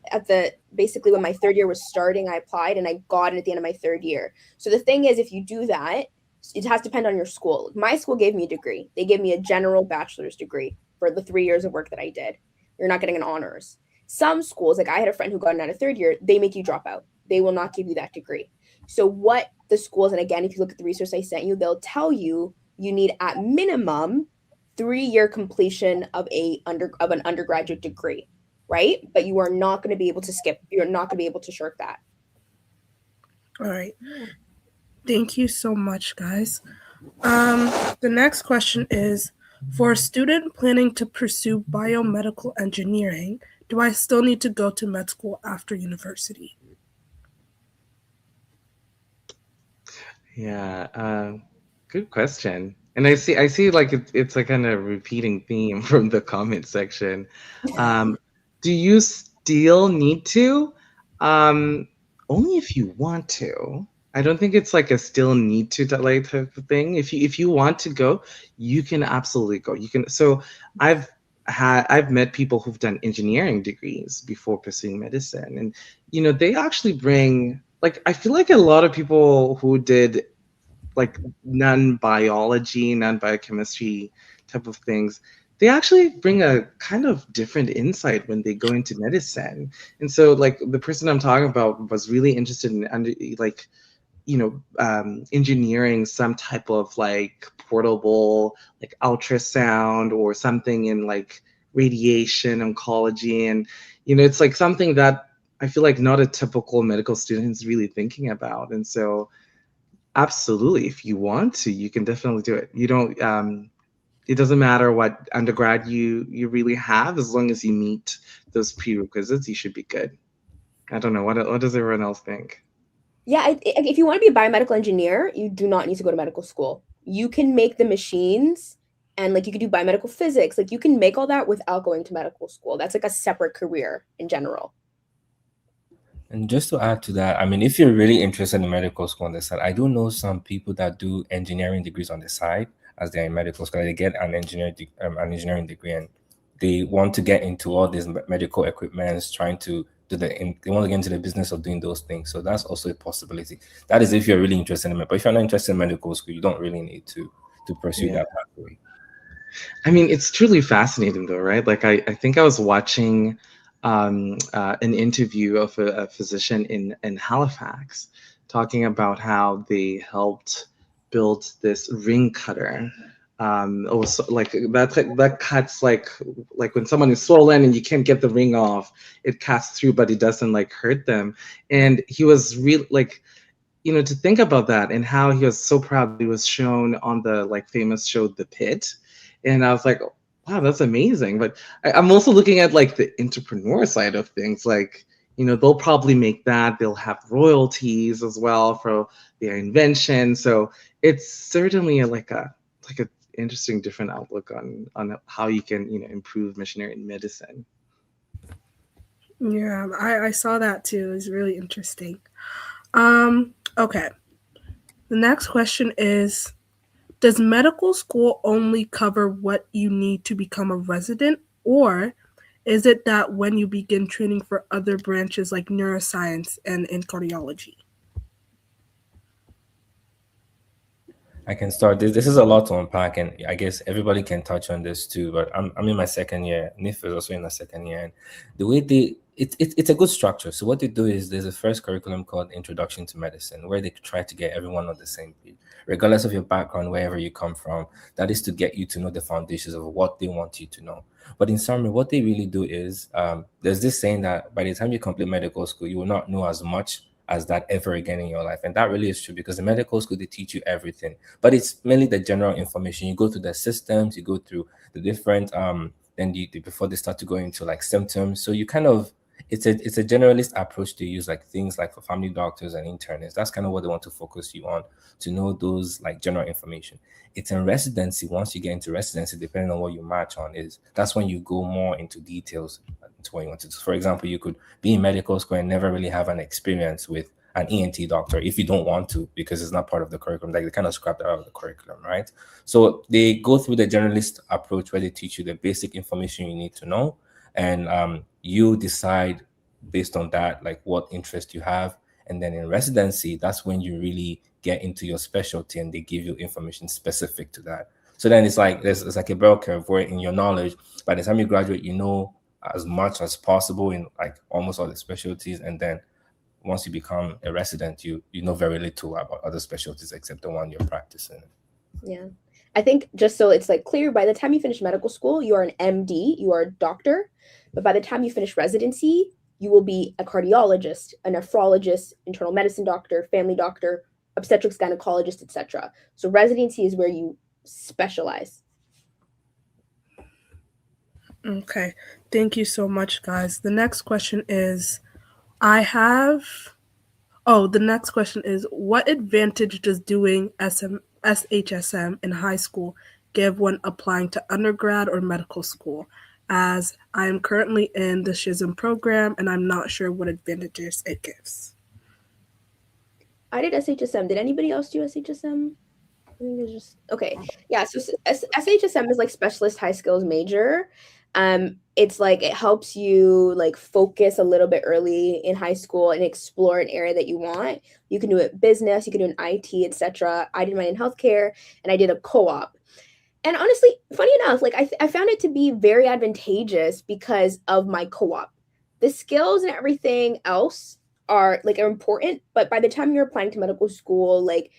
S6: basically when my third year was starting, I applied and I got it at the end of my third year. So the thing is, if you do that, it has to depend on your school. My school gave me a degree. They gave me a general bachelor's degree for the 3 years of work that I did. You're not getting an honors. Some schools, like I had a friend who got it out of third year, they make you drop out. They will not give you that degree. So what the schools, and again, if you look at the resource I sent you, they'll tell you you need at minimum 3-year completion of an undergraduate degree, right? But you are not going to be able to skip. You're not going to be able to shirk that.
S2: All right. Thank you so much, guys. The next question is, for a student planning to pursue biomedical engineering, do I still need to go to med school after university?
S5: Yeah, good question. And I see like it's a kind of repeating theme from the comment section. Do you still need to? Only if you want to. I don't think it's like a still need to like type of thing. If you want to go, you can absolutely go. You can. So I've met people who've done engineering degrees before pursuing medicine, and they actually bring, like, I feel like a lot of people who did like non-biology, non-biochemistry type of things, they actually bring a kind of different insight when they go into medicine. And so like the person I'm talking about was really interested in engineering some type of like portable like ultrasound or something in like radiation oncology, and it's like something that I feel like not a typical medical student is really thinking about. And so absolutely, if you want to, you can definitely do it. You don't it doesn't matter what undergrad you really have, as long as you meet those prerequisites, you should be good. I don't know, what does everyone else think?
S6: Yeah, if you want to be a biomedical engineer, you do not need to go to medical school. You can make the machines, and like you can do biomedical physics. Like you can make all that without going to medical school. That's like a separate career in general.
S3: And just to add to that, I mean, if you're really interested in medical school on the side, I do know some people that do engineering degrees on the side as they're in medical school. They get an engineering degree, and they want to get into all these medical equipments, trying to they want to get into the business of doing those things. So that's also a possibility. That is if you're really interested in it. But if you're not interested in medical school, you don't really need to pursue that pathway.
S5: I mean, it's truly fascinating, though, right? Like, I think I was watching an interview of a physician in Halifax talking about how they helped build this ring cutter. Also, like that cuts like when someone is swollen and you can't get the ring off, it cuts through, but it doesn't like hurt them. And he was real like, you know, to think about that and how he was so proud he was shown on the like famous show The Pit. And I was like, wow, that's amazing. But I'm also looking at like the entrepreneur side of things. Like, you know, they'll probably make that, they'll have royalties as well for their invention. So it's certainly a interesting different outlook on how you can, you know, improve missionary medicine.
S2: Yeah, I saw that too. It's really interesting. Okay. The next question is, does medical school only cover what you need to become a resident, or is it that when you begin training for other branches like neuroscience and in cardiology?
S3: I can start. This is a lot to unpack, and I guess everybody can touch on this too. But I'm in my second year. NIF is also in the second year, and the way it's a good structure. So what they do is there's a first curriculum called Introduction to Medicine, where they try to get everyone on the same page, regardless of your background, wherever you come from. That is to get you to know the foundations of what they want you to know. But in summary, what they really do is there's this saying that by the time you complete medical school, you will not know as much as that ever again in your life. And that really is true, because in medical school, they teach you everything, but it's mainly the general information. You go through the systems, you go through the different, then before they start to go into like symptoms. So you kind of, it's a generalist approach to use like things like for family doctors and internists. That's kind of what they want to focus you on, to know those like general information. It's in residency. Once you get into residency, depending on what you match on, that's when you go more into details into what you want to do. For example, you could be in medical school and never really have an experience with an ENT doctor if you don't want to, because it's not part of the curriculum. Like they kind of scrap that out of the curriculum, right? So they go through the generalist approach where they teach you the basic information you need to know, and you decide based on that like what interest you have. And then in residency, that's when you really get into your specialty and they give you information specific to that. So then it's like it's like a bell curve where in your knowledge, by the time you graduate, you know as much as possible in like almost all the specialties, and then once you become a resident, you know very little about other specialties except the one you're practicing.
S6: Yeah. I think just so it's like clear, by the time you finish medical school, you are an MD, you are a doctor. But by the time you finish residency, you will be a cardiologist, a nephrologist, internal medicine doctor, family doctor, obstetrics, gynecologist, etc. So residency is where you specialize.
S2: Okay. Thank you so much, guys. The next question is, the next question is, what advantage does doing SHSM in high school give when applying to undergrad or medical school? As I am currently in the SHSM program and I'm not sure what advantages it gives.
S6: I did SHSM. Did anybody else do SHSM? I think it's just okay. Yeah, so SHSM is like specialist high skills major. It's like it helps you like focus a little bit early in high school and explore an area that you want. You can do it business, you can do an IT, etc. I did mine in healthcare, and I did a co-op. And honestly, funny enough, like I found it to be very advantageous because of my co-op. The skills and everything else are important, but by the time you're applying to medical school, like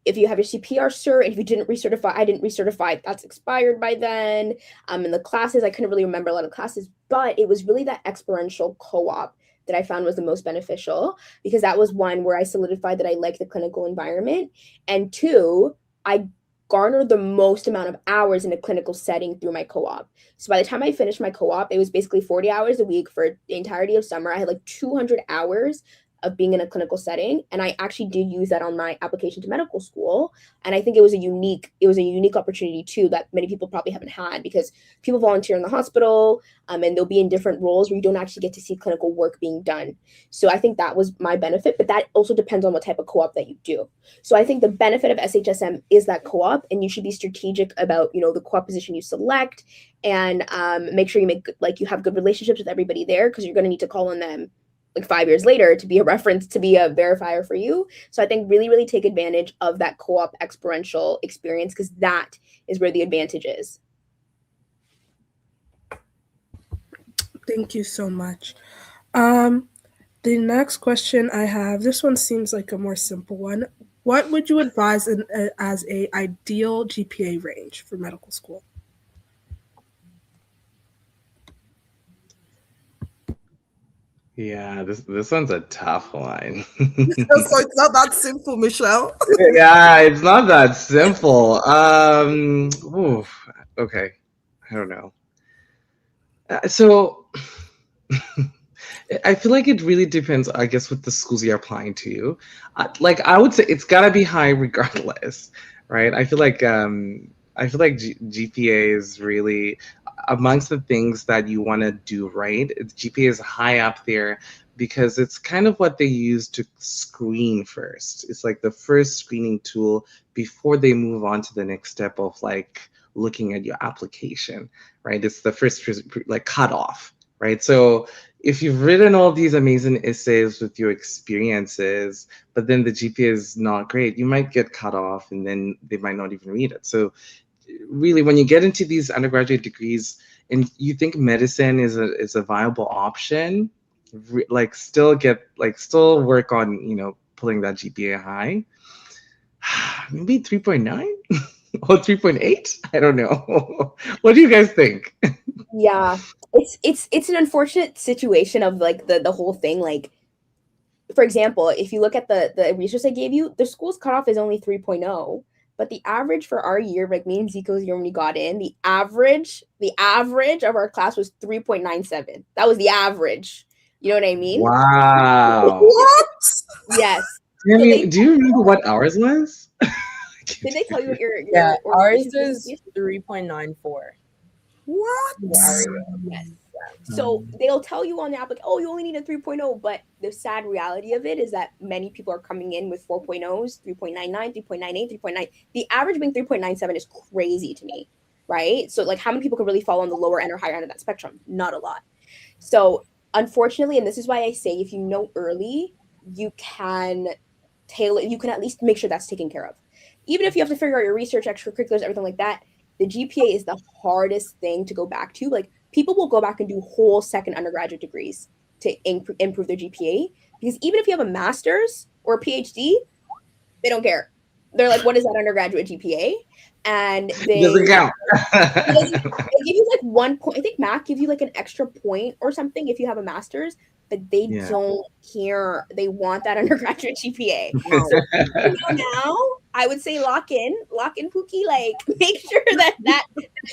S6: if you have your CPR cert, and if you didn't recertify, I didn't recertify, that's expired by then. In the classes, I couldn't really remember a lot of classes, but it was really that experiential co-op that I found was the most beneficial, because that was one where I solidified that I like the clinical environment. And two, I garnered the most amount of hours in a clinical setting through my co-op. So by the time I finished my co-op, it was basically 40 hours a week for the entirety of summer. I had like 200 hours of being in a clinical setting. And I actually did use that on my application to medical school. And I think it was a unique opportunity too, that many people probably haven't had, because people volunteer in the hospital, and they'll be in different roles where you don't actually get to see clinical work being done. So I think that was my benefit, but that also depends on what type of co-op that you do. So I think the benefit of SHSM is that co-op, and you should be strategic about, the co-op position you select, and make sure you have good relationships with everybody there, because you're going to need to call on them like 5 years later to be a reference, to be a verifier for you. So I think really, really take advantage of that co-op experiential experience, because that is where the advantage is.
S2: Thank you so much. The next question I have, this one seems like a more simple one. What would you advise as a ideal GPA range for medical school?
S5: Yeah, this one's a tough one.
S1: So it's not that simple, Michelle.
S5: Yeah, it's not that simple. Oof, okay, I don't know. So I feel like it really depends, I guess, with the schools you're applying to. Like I would say it's gotta be high regardless, right? I feel like GPA is really amongst the things that you want to do right. GPA is high up there because it's kind of what they use to screen first. It's like the first screening tool before they move on to the next step of like looking at your application, right? It's the first like cutoff, right? So if you've written all these amazing essays with your experiences, but then the GPA is not great, you might get cut off and then they might not even read it. So really, when you get into these undergraduate degrees and you think medicine is a viable option, like still work on, pulling that GPA high. Maybe 3.9 or 3.8. I don't know. What do you guys think?
S6: Yeah, it's an unfortunate situation of like the whole thing. Like, for example, if you look at the research I gave you, the school's cutoff is only 3.0, but the average for our year, like me and Zico's year when we got in, the average of our class was 3.97. That was the average. You know what I mean?
S5: Wow.
S1: What?
S6: Yes.
S5: Tammy, do you remember what ours was?
S6: Did they tell you what your
S4: Yeah, ours
S6: organization
S4: is 3.94.
S1: What?
S6: Yes. So they'll tell you on the app, like, oh, you only need a 3.0. But the sad reality of it is that many people are coming in with 4.0s, 3.99, 3.98, 3.9. The average being 3.97 is crazy to me, right? So, like, how many people can really fall on the lower end or higher end of that spectrum? Not a lot. So, unfortunately, and this is why I say if you know early, you can at least make sure that's taken care of. Even if you have to figure out your research, extracurriculars, everything like that, the GPA is the hardest thing to go back to. Like, people will go back and do whole second undergraduate degrees to improve their GPA, because even if you have a master's or a PhD, they don't care. They're like, what is that undergraduate GPA? And
S5: It doesn't count.
S6: they give you like 1 point. I think Mac give you like an extra point or something if you have a master's, but they don't care. They want that undergraduate GPA. So, now I would say lock in Pookie. Like, make sure that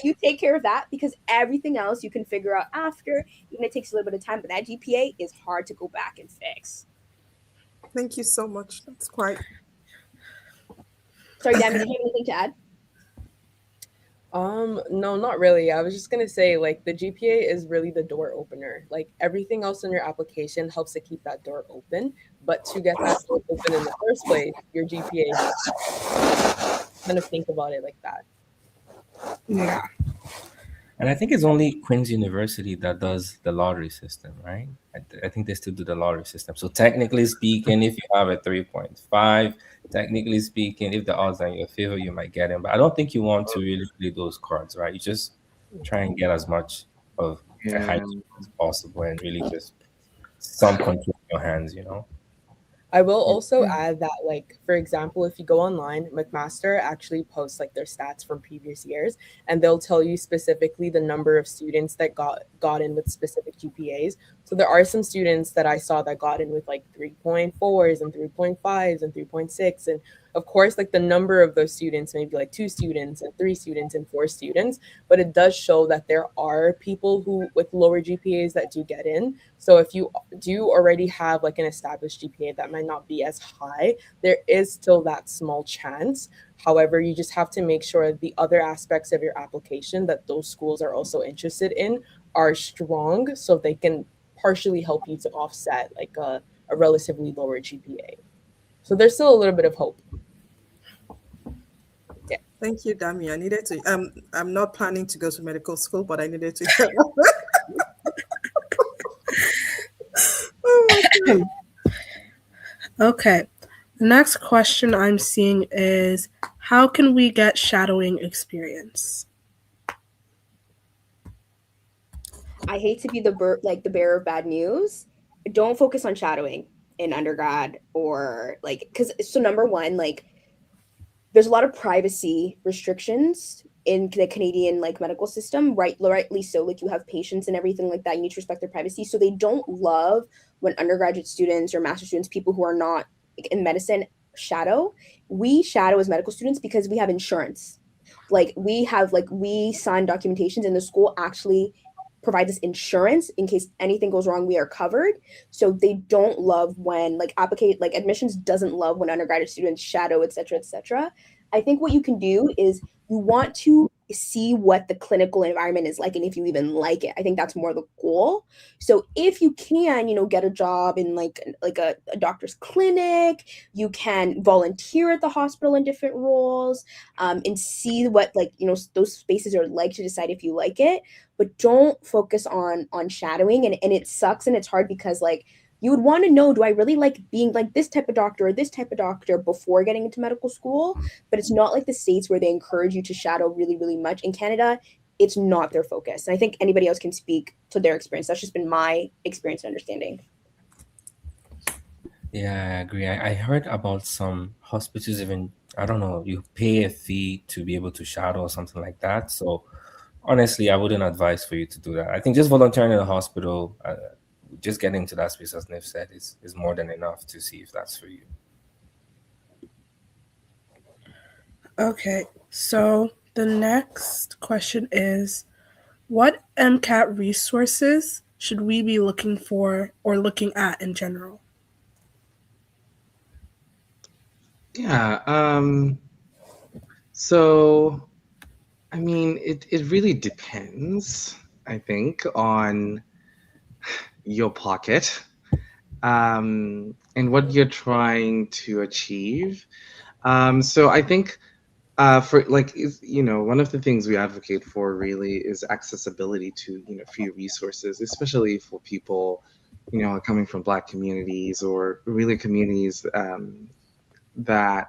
S6: you take care of that, because everything else you can figure out after. Even it takes a little bit of time, but that GPA is hard to go back and fix.
S1: Thank you so much. That's quite.
S6: Sorry, Dan, did you have anything to add?
S4: No, not really. I was just gonna say, like, the GPA is really the door opener. Like, everything else in your application helps to keep that door open, but to get that door open in the first place, your GPA, kind of think about it like that.
S2: Yeah.
S3: And I think it's only Queen's University that does the lottery system, right? I think they still do the lottery system. So technically speaking, if you have a 3.5, technically speaking, if the odds are in your favor, you might get in. But I don't think you want to really play those cards, right? You just try and get as much of a high as possible and really just some control in your hands,
S4: I will also add that, like, for example, if you go online, McMaster actually posts like their stats from previous years, and they'll tell you specifically the number of students that got in with specific GPAs. So there are some students that I saw that got in with like 3.4s and 3.5s and 3.6. And of course, like, the number of those students may be like 2 students and 3 students and 4 students, but it does show that there are people who with lower GPAs that do get in. So if you do already have like an established GPA that might not be as high, there is still that small chance. However, you just have to make sure the other aspects of your application that those schools are also interested in are strong, so they can partially help you to offset like a relatively lower GPA. So there's still a little bit of hope. Yeah.
S1: Thank you, Dami. I needed to. I'm not planning to go to medical school, but I needed to. Oh my God.
S2: Okay. The next question I'm seeing is, how can we get shadowing experience?
S6: I hate to be the bearer of bad news. Don't focus on shadowing in undergrad or like because so number one, like there's a lot of privacy restrictions in the Canadian like medical system, rightly so. Like you have patients and everything like that. You need to respect their privacy. So they don't love when undergraduate students or master students, people who are not in medicine, shadow. We shadow as medical students because we have insurance. We sign documentations and the school actually provides us insurance in case anything goes wrong, we are covered. So they don't love when admissions doesn't love when undergraduate students shadow, etc., etc. I think what you can do is you want to see what the clinical environment is like and if you even like it. I think that's more the goal. So if you can, get a job in a doctor's clinic, you can volunteer at the hospital in different roles, and see what those spaces are like to decide if you like it. But don't focus on shadowing, and it sucks and it's hard because you would want to know, do I really like being like this type of doctor or this type of doctor before getting into medical school? But it's not like the States where they encourage you to shadow really, really much. In Canada, it's not their focus. And I think anybody else can speak to their experience. That's just been my experience and understanding.
S3: Yeah, I agree. I heard about some hospitals even, I don't know, you pay a fee to be able to shadow or something like that. So honestly, I wouldn't advise for you to do that. I think just volunteering in a hospital, just getting into that space, as Niv said, is more than enough to see if that's for you.
S2: Okay, so the next question is, what MCAT resources should we be looking for or looking at in general?
S5: Yeah. So, I mean, it really depends, I think, on your pocket and what you're trying to achieve. So I think for one of the things we advocate for really is accessibility to free resources, especially for people coming from Black communities or really communities that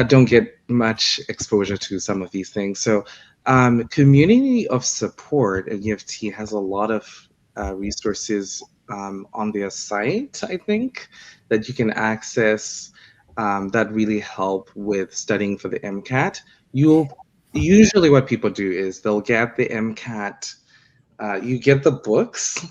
S5: don't get much exposure to some of these things. So Community of Support at UFT has a lot of resources on their site, I think, that you can access that really help with studying for the MCAT. Usually what people do is they'll get the MCAT, you get the books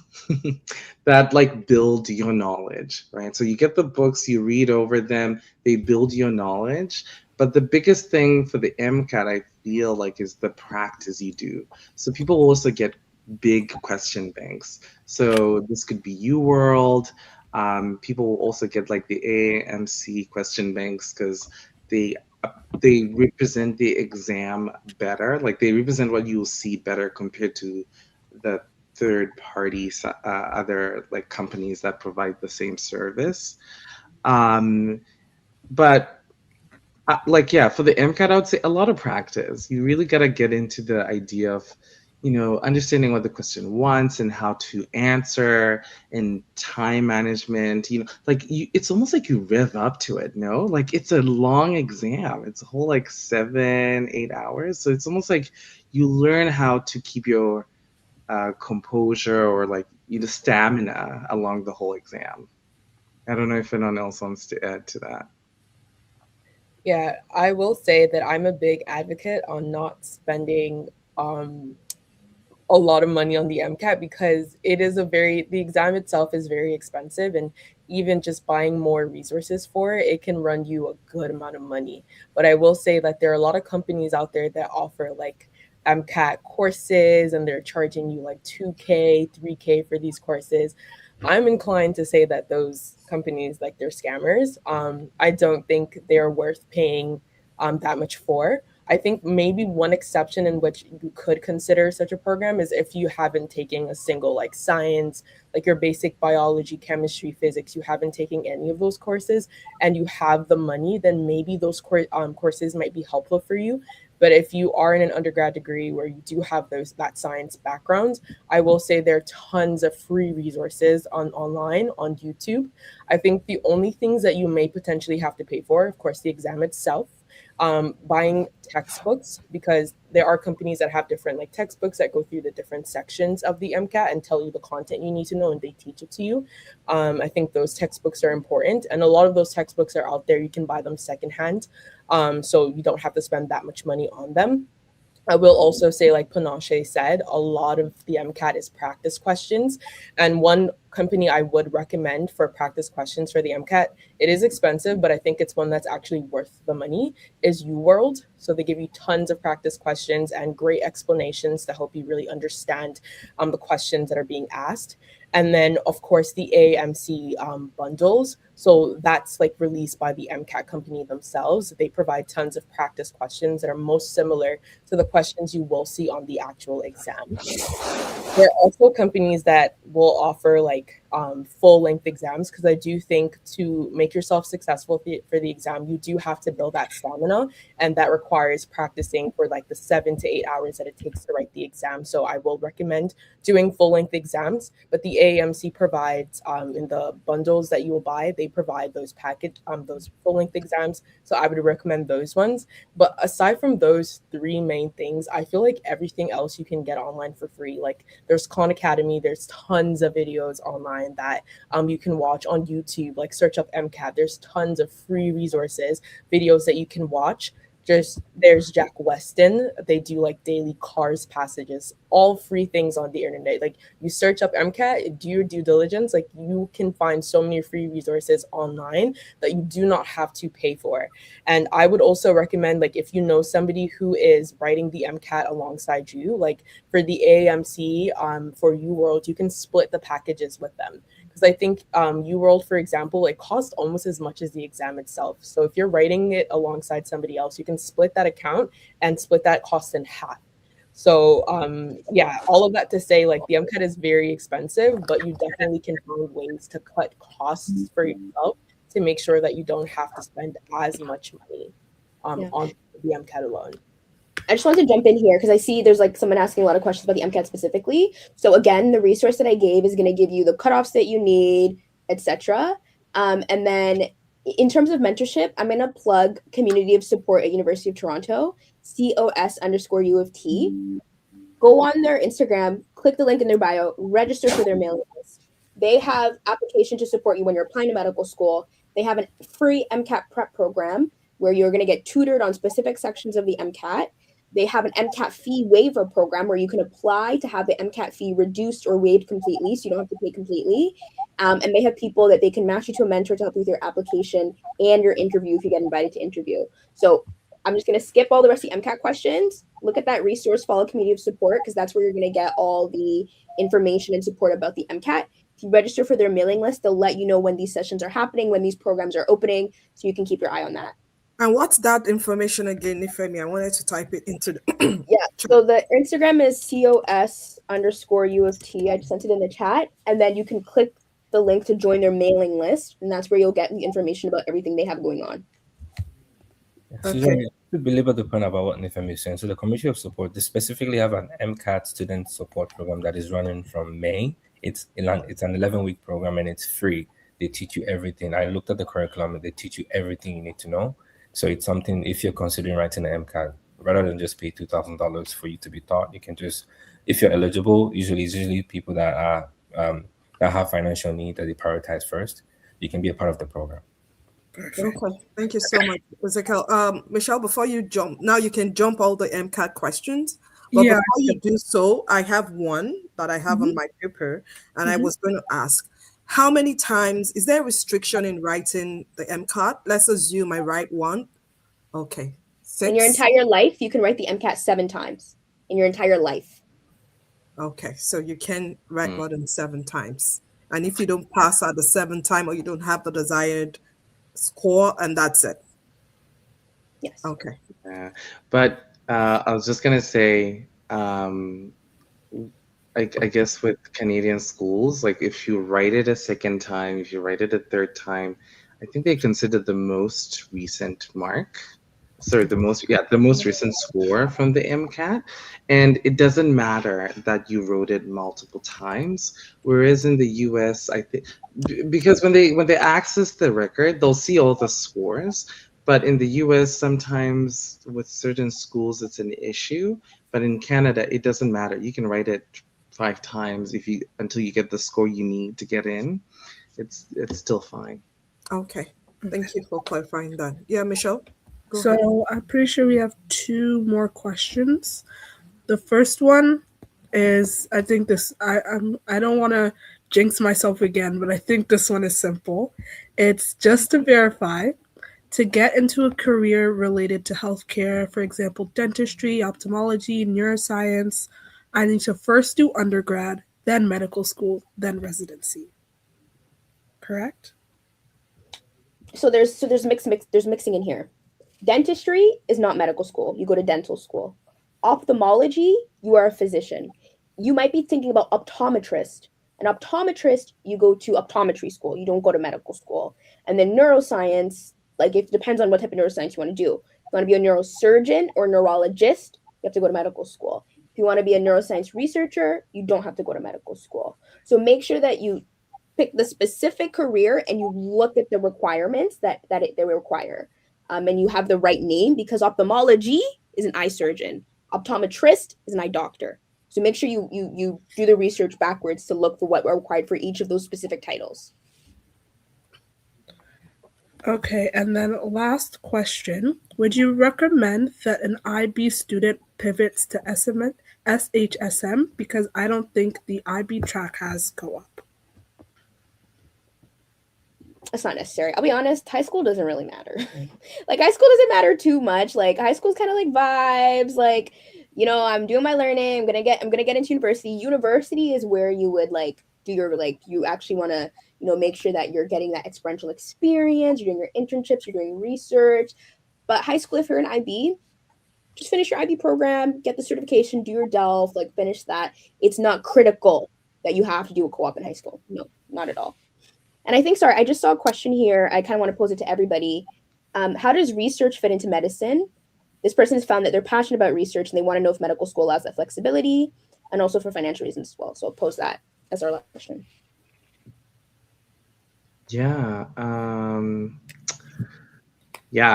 S5: that build your knowledge, right? So you get the books, you read over them, they build your knowledge. But the biggest thing for the MCAT, I feel like, is the practice you do. So people will also get big question banks. So this could be UWorld. People will also get the AAMC question banks because they represent the exam better. They represent what you'll see better compared to the third parties, other companies that provide the same service. But for the MCAT, I would say a lot of practice. You really got to get into the idea of understanding what the question wants and how to answer, and time management. It's almost like you rev up to it. No, it's a long exam. It's a whole 7-8 hours. So it's almost like you learn how to keep your composure or stamina along the whole exam. I don't know if anyone else wants to add to that.
S4: Yeah, I will say that I'm a big advocate on not spending a lot of money on the MCAT because the exam itself is very expensive, and even just buying more resources for it, it can run you a good amount of money. But I will say that there are a lot of companies out there that offer MCAT courses, and they're charging you $2K, $3K for these courses. I'm inclined to say that those companies, they're scammers. I don't think they're worth paying that much for. I think maybe one exception in which you could consider such a program is if you haven't taken a single science, your basic biology, chemistry, physics, you haven't taken any of those courses and you have the money, then maybe those courses might be helpful for you. But if you are in an undergrad degree where you do have that science background, I will say there are tons of free resources online on YouTube. I think the only things that you may potentially have to pay for, of course, the exam itself. buying textbooks, because there are companies that have different like textbooks that go through the different sections of the MCAT and tell you the content you need to know, and they teach it to you. I think those textbooks are important, and a lot of those textbooks are out there. You can buy them secondhand, so you don't have to spend that much money on them. I will also say, like Panache said, a lot of the MCAT is practice questions. And one company I would recommend for practice questions for the MCAT, it is expensive, but I think it's one that's actually worth the money, is UWorld. So they give you tons of practice questions and great explanations to help you really understand the questions that are being asked. And then, of course, the AAMC bundles. So that's like released by the MCAT company themselves. They provide tons of practice questions that are most similar to the questions you will see on the actual exam. There are also companies that will offer like full-length exams, because I do think to make yourself successful for the exam, you do have to build that stamina, and that requires practicing for like the 7 to 8 hours that it takes to write the exam. So I will recommend doing full-length exams, but the AAMC provides in the bundles that you will buy, they provide those those full-length exams. So I would recommend those ones. But aside from those three main things, I feel like everything else you can get online for free. Like there's Khan Academy, there's tons of videos online that you can watch on YouTube. Like search up MCAT, there's tons of free resources, videos that you can watch. There's Jack Weston. They do like daily cars passages, all free things on the internet. Like you search up MCAT, do your due diligence. Like you can find so many free resources online that you do not have to pay for. And I would also recommend, like if you know somebody who is writing the MCAT alongside you, like for the AAMC, for UWorld, you can split the packages with them. Because I think UWorld, for example, it costs almost as much as the exam itself. So if you're writing it alongside somebody else, you can split that account and split that cost in half. So yeah, all of that to say, like the MCAT is very expensive, but you definitely can find ways to cut costs for yourself to make sure that you don't have to spend as much money on the MCAT alone.
S6: I just wanted to jump in here because I see there's like someone asking a lot of questions about the MCAT specifically. So again, the resource that I gave is going to give you the cutoffs that you need, etc. And then in terms of mentorship, I'm going to plug Community of Support at University of Toronto, COS_U of T. Go on their Instagram, click the link in their bio, register for their mailing list. They have application to support you when you're applying to medical school. They have a free MCAT prep program where you're going to get tutored on specific sections of the MCAT. They have an MCAT fee waiver program where you can apply to have the MCAT fee reduced or waived completely, so you don't have to pay completely. And they have people that they can match you to a mentor to help you with your application and your interview if you get invited to interview. So I'm just going to skip all the rest of the MCAT questions. Look at that resource, follow Community of Support, because that's where you're going to get all the information and support about the MCAT. If you register for their mailing list, they'll let you know when these sessions are happening, when these programs are opening, so you can keep your eye on that.
S1: And what's that information again, Nifemi? I wanted to type it into the
S6: yeah. So the Instagram is COS_U of T. I just sent it in the chat. And then you can click the link to join their mailing list. And that's where you'll get the information about everything they have going on.
S1: Okay.
S3: Susan, to belabor the point about what Nifemi is saying, so the Community of Support, they specifically have an MCAT student support program that is running from May. It's an 11-week program and it's free. They teach you everything. I looked at the curriculum and they teach you everything you need to know. So it's something, if you're considering writing an MCAT, rather than just pay $2,000 for you to be taught, you can just, if you're eligible, usually people that are that have financial need that they prioritize first, you can be a part of the program.
S1: Okay, thank you so much, Ezekiel. Michelle, before you jump, now you can jump all the MCAT questions. But before you do so, I have one that I have on my paper, and I was going to ask, how many times, is there a restriction in writing the MCAT? Let's assume I write one. Okay. 6.
S6: In your entire life, you can write the MCAT 7 times. In your entire life.
S1: Okay, so you can write more than 7 times. And if you don't pass at the 7th time or you don't have the desired score, and that's it.
S6: Yes.
S1: Okay.
S5: But I was just going to say, I guess with Canadian schools, like if you write it a second time, if you write it a third time, I think they consider the most recent mark. Sorry, the most recent score from the MCAT. And it doesn't matter that you wrote it multiple times. Whereas in the US, I think, because when they access the record, they'll see all the scores. But in the US, sometimes with certain schools, it's an issue. But in Canada, it doesn't matter. You can write it 5 times until you get the score you need to get in. It's still fine.
S1: Okay. Thank you for clarifying that. Yeah, Michelle? Go ahead.
S2: So I'm pretty sure we have 2 more questions. The first one is, I think I don't want to jinx myself again, but I think this one is simple. It's just to verify, to get into a career related to healthcare, for example, dentistry, ophthalmology, neuroscience, I need to first do undergrad, then medical school, then residency. Correct?
S6: So there's mixing in here. Dentistry is not medical school. You go to dental school. Ophthalmology, you are a physician. You might be thinking about optometrist. An optometrist, you go to optometry school. You don't go to medical school. And then neuroscience, like it depends on what type of neuroscience you want to do. If you want to be a neurosurgeon or neurologist, you have to go to medical school. If you want to be a neuroscience researcher, you don't have to go to medical school. So make sure that you pick the specific career and you look at the requirements that they require. And you have the right name, because ophthalmology is an eye surgeon. Optometrist is an eye doctor. So make sure you do the research backwards to look for what are required for each of those specific titles.
S2: Okay, and then last question. Would you recommend that an IB student pivots to SHSM? Because I don't think the IB track has co-op.
S6: That's not necessary. I'll be honest, high school doesn't really matter. Like high school doesn't matter too much. Like high school is kind of like vibes. Like, you know, I'm doing my learning. I'm gonna get into university. University is where you would like do your you actually want to, you know, make sure that you're getting that experiential experience. You're doing your internships. You're doing research. But high school, if you're an IB, just finish your IB program, get the certification, do your DELF, like finish that. It's not critical that you have to do a co-op in high school. No, not at all. And I think, sorry, I just saw a question here. I kind of want to pose it to everybody. How does research fit into medicine? This person has found that they're passionate about research and they want to know if medical school allows that flexibility, and also for financial reasons as well. So I'll pose that as our last question.
S5: Yeah.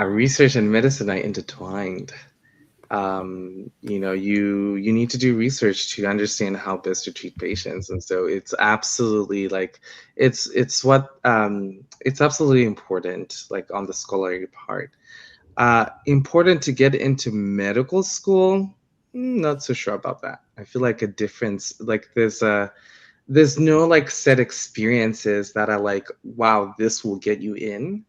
S5: Research and medicine are intertwined. You know, you need to do research to understand how best to treat patients, and so it's absolutely like it's absolutely important, like on the scholarly part. Important to get into medical school, not so sure about that. I feel like a difference, like there's no like set experiences that are like, wow, this will get you in.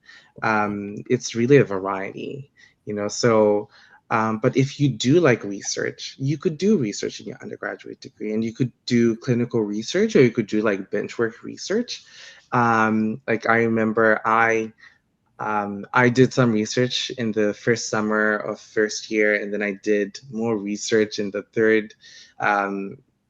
S5: It's really a variety, you know. So but if you do like research, you could do research in your undergraduate degree, and you could do clinical research, or you could do like benchwork research. Like I remember I did some research in the first summer of first year, and then I did more research in the third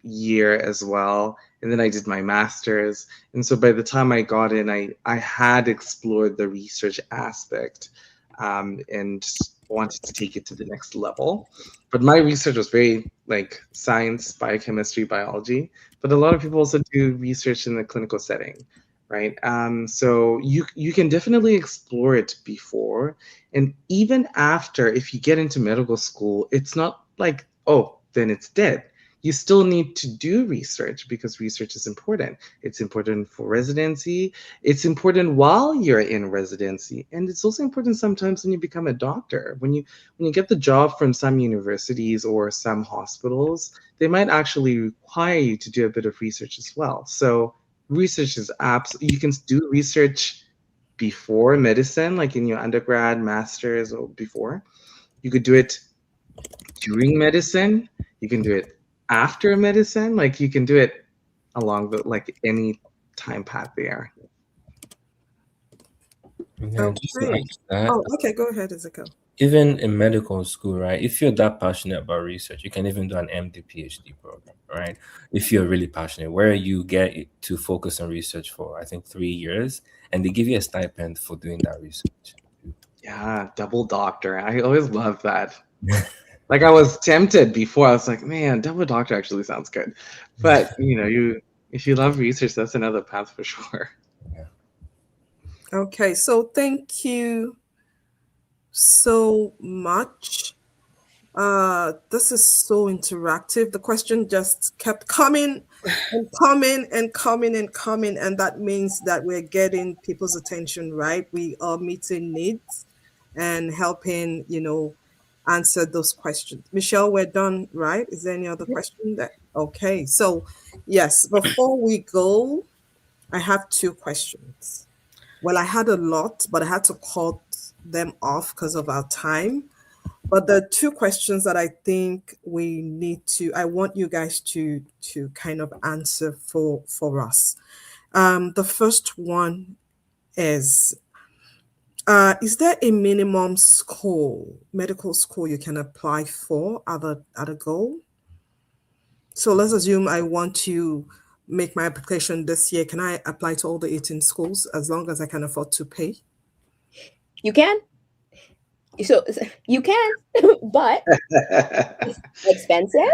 S5: year as well. And then I did my master's. And so by the time I got in, I had explored the research aspect and wanted to take it to the next level. But my research was very like science, biochemistry, biology. But a lot of people also do research in the clinical setting, right? So you can definitely explore it before. And even after, if you get into medical school, it's not like, oh, then it's dead. You still need to do research because research is important. It's important for residency. It's important while you're in residency. And it's also important sometimes when you become a doctor. When you get the job from some universities or some hospitals, they might actually require you to do a bit of research as well. So research is you can do research before medicine, like in your undergrad, master's, or before. You could do it during medicine. You can do it after medicine. Like you can do it along the like any time path there.
S3: Yeah, just to add to that,
S1: Oh, okay. Go ahead, Ezekiel.
S3: even in medical school, right? If you're that passionate about research, you can even do an MD PhD program, right? If you're really passionate, where you get to focus on research for, I think, 3 years, and they give you a stipend for doing that research.
S5: Yeah, double doctor. I always love that. Like I was tempted before. I was like, man, double doctor actually sounds good. But you know, if you love research, that's another path for sure.
S1: Okay, so thank you so much. This is so interactive. The question just kept coming and coming and coming and coming, and that means that we're getting people's attention, right? We are meeting needs and helping, answer those questions. Michelle, we're done, right? Is there any other question that? Okay, so yes, before we go, I have two questions. Well, I had a lot, but I had to cut them off because of our time. But the two questions that I think I want you guys to kind of answer for us. The first one is there a minimum school, medical school you can apply for at a goal? So let's assume I want to make my application this year. Can I apply to all the 18 schools as long as I can afford to pay?
S6: You can. So you can, but it's expensive.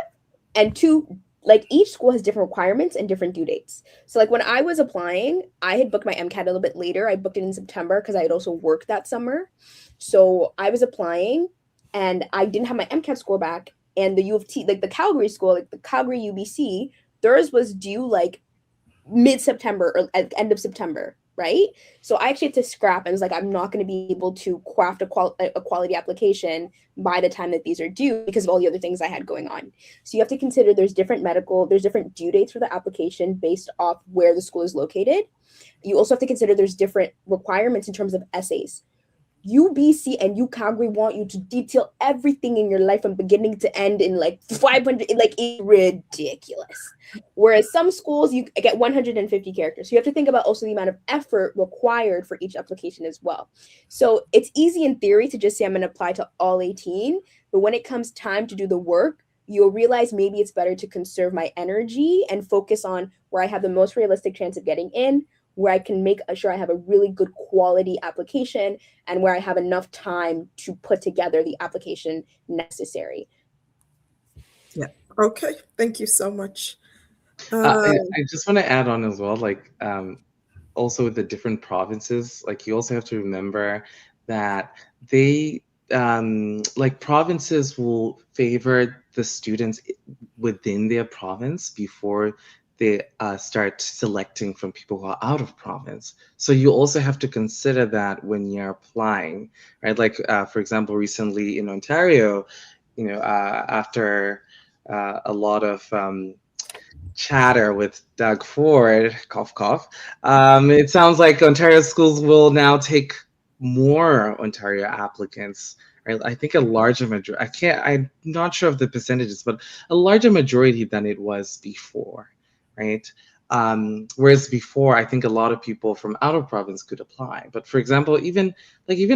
S6: And two, like each school has different requirements and different due dates. So like when I was applying, I had booked my MCAT a little bit later. I booked it in September because I had also worked that summer. So I was applying and I didn't have my MCAT score back. And the U of T, like the Calgary school, like the Calgary UBC, theirs was due like mid-September or at the end of September, right? So I actually had to scrap and was like, I'm not going to be able to craft a quality application by the time that these are due because of all the other things I had going on. So you have to consider there's different due dates for the application based off where the school is located. You also have to consider there's different requirements in terms of essays. UBC and UCalgary want you to detail everything in your life from beginning to end in like 500, like it's ridiculous. Whereas some schools, you get 150 characters. So you have to think about also the amount of effort required for each application as well. So it's easy in theory to just say, I'm going to apply to all 18. But when it comes time to do the work, you'll realize maybe it's better to conserve my energy and focus on where I have the most realistic chance of getting in, where I can make sure I have a really good quality application, and where I have enough time to put together the application necessary.
S1: Yeah. Okay. Thank you so much.
S5: I just want to add on as well, like also with the different provinces, like you also have to remember that they like provinces will favor the students within their province before they start selecting from people who are out of province. So you also have to consider that when you're applying, right? Like for example, recently in Ontario, after a lot of chatter with Doug Ford, cough, cough. It sounds like Ontario schools will now take more Ontario applicants. Right? I think a larger majority. I'm not sure of the percentages, but a larger majority than it was before, right? Whereas before, I think a lot of people from out of province could apply. But for example, even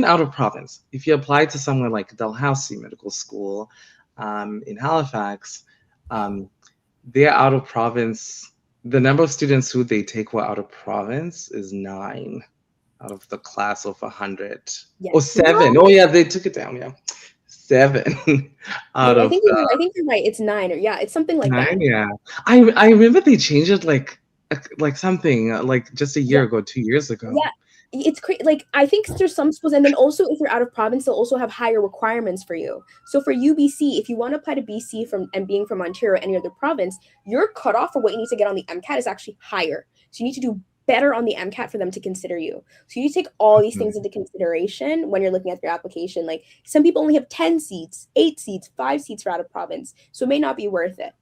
S5: out of province, if you apply to somewhere like Dalhousie Medical School in Halifax, they're out of province. The number of students who they take who are out of province is 9 out of the class of 100.
S6: Yes.
S5: Or 7. Oh yeah, they took it down. Yeah, 7 out
S6: I
S5: of.
S6: think you're right. It's 9 or it's something like
S5: 9,
S6: that.
S5: yeah. I remember they changed it like something like just a year ago, 2 years ago.
S6: Yeah. It's crazy. Like I think there's some schools, and then also if you're out of province, they'll also have higher requirements for you. So for UBC, if you want to apply to BC and being from Ontario or any other province, your cutoff for what you need to get on the MCAT is actually higher. So you need to do better on the MCAT for them to consider you. So you need to take all these things into consideration when you're looking at your application. Like some people only have 10 seats, 8 seats, 5 seats for out of province, so it may not be worth it.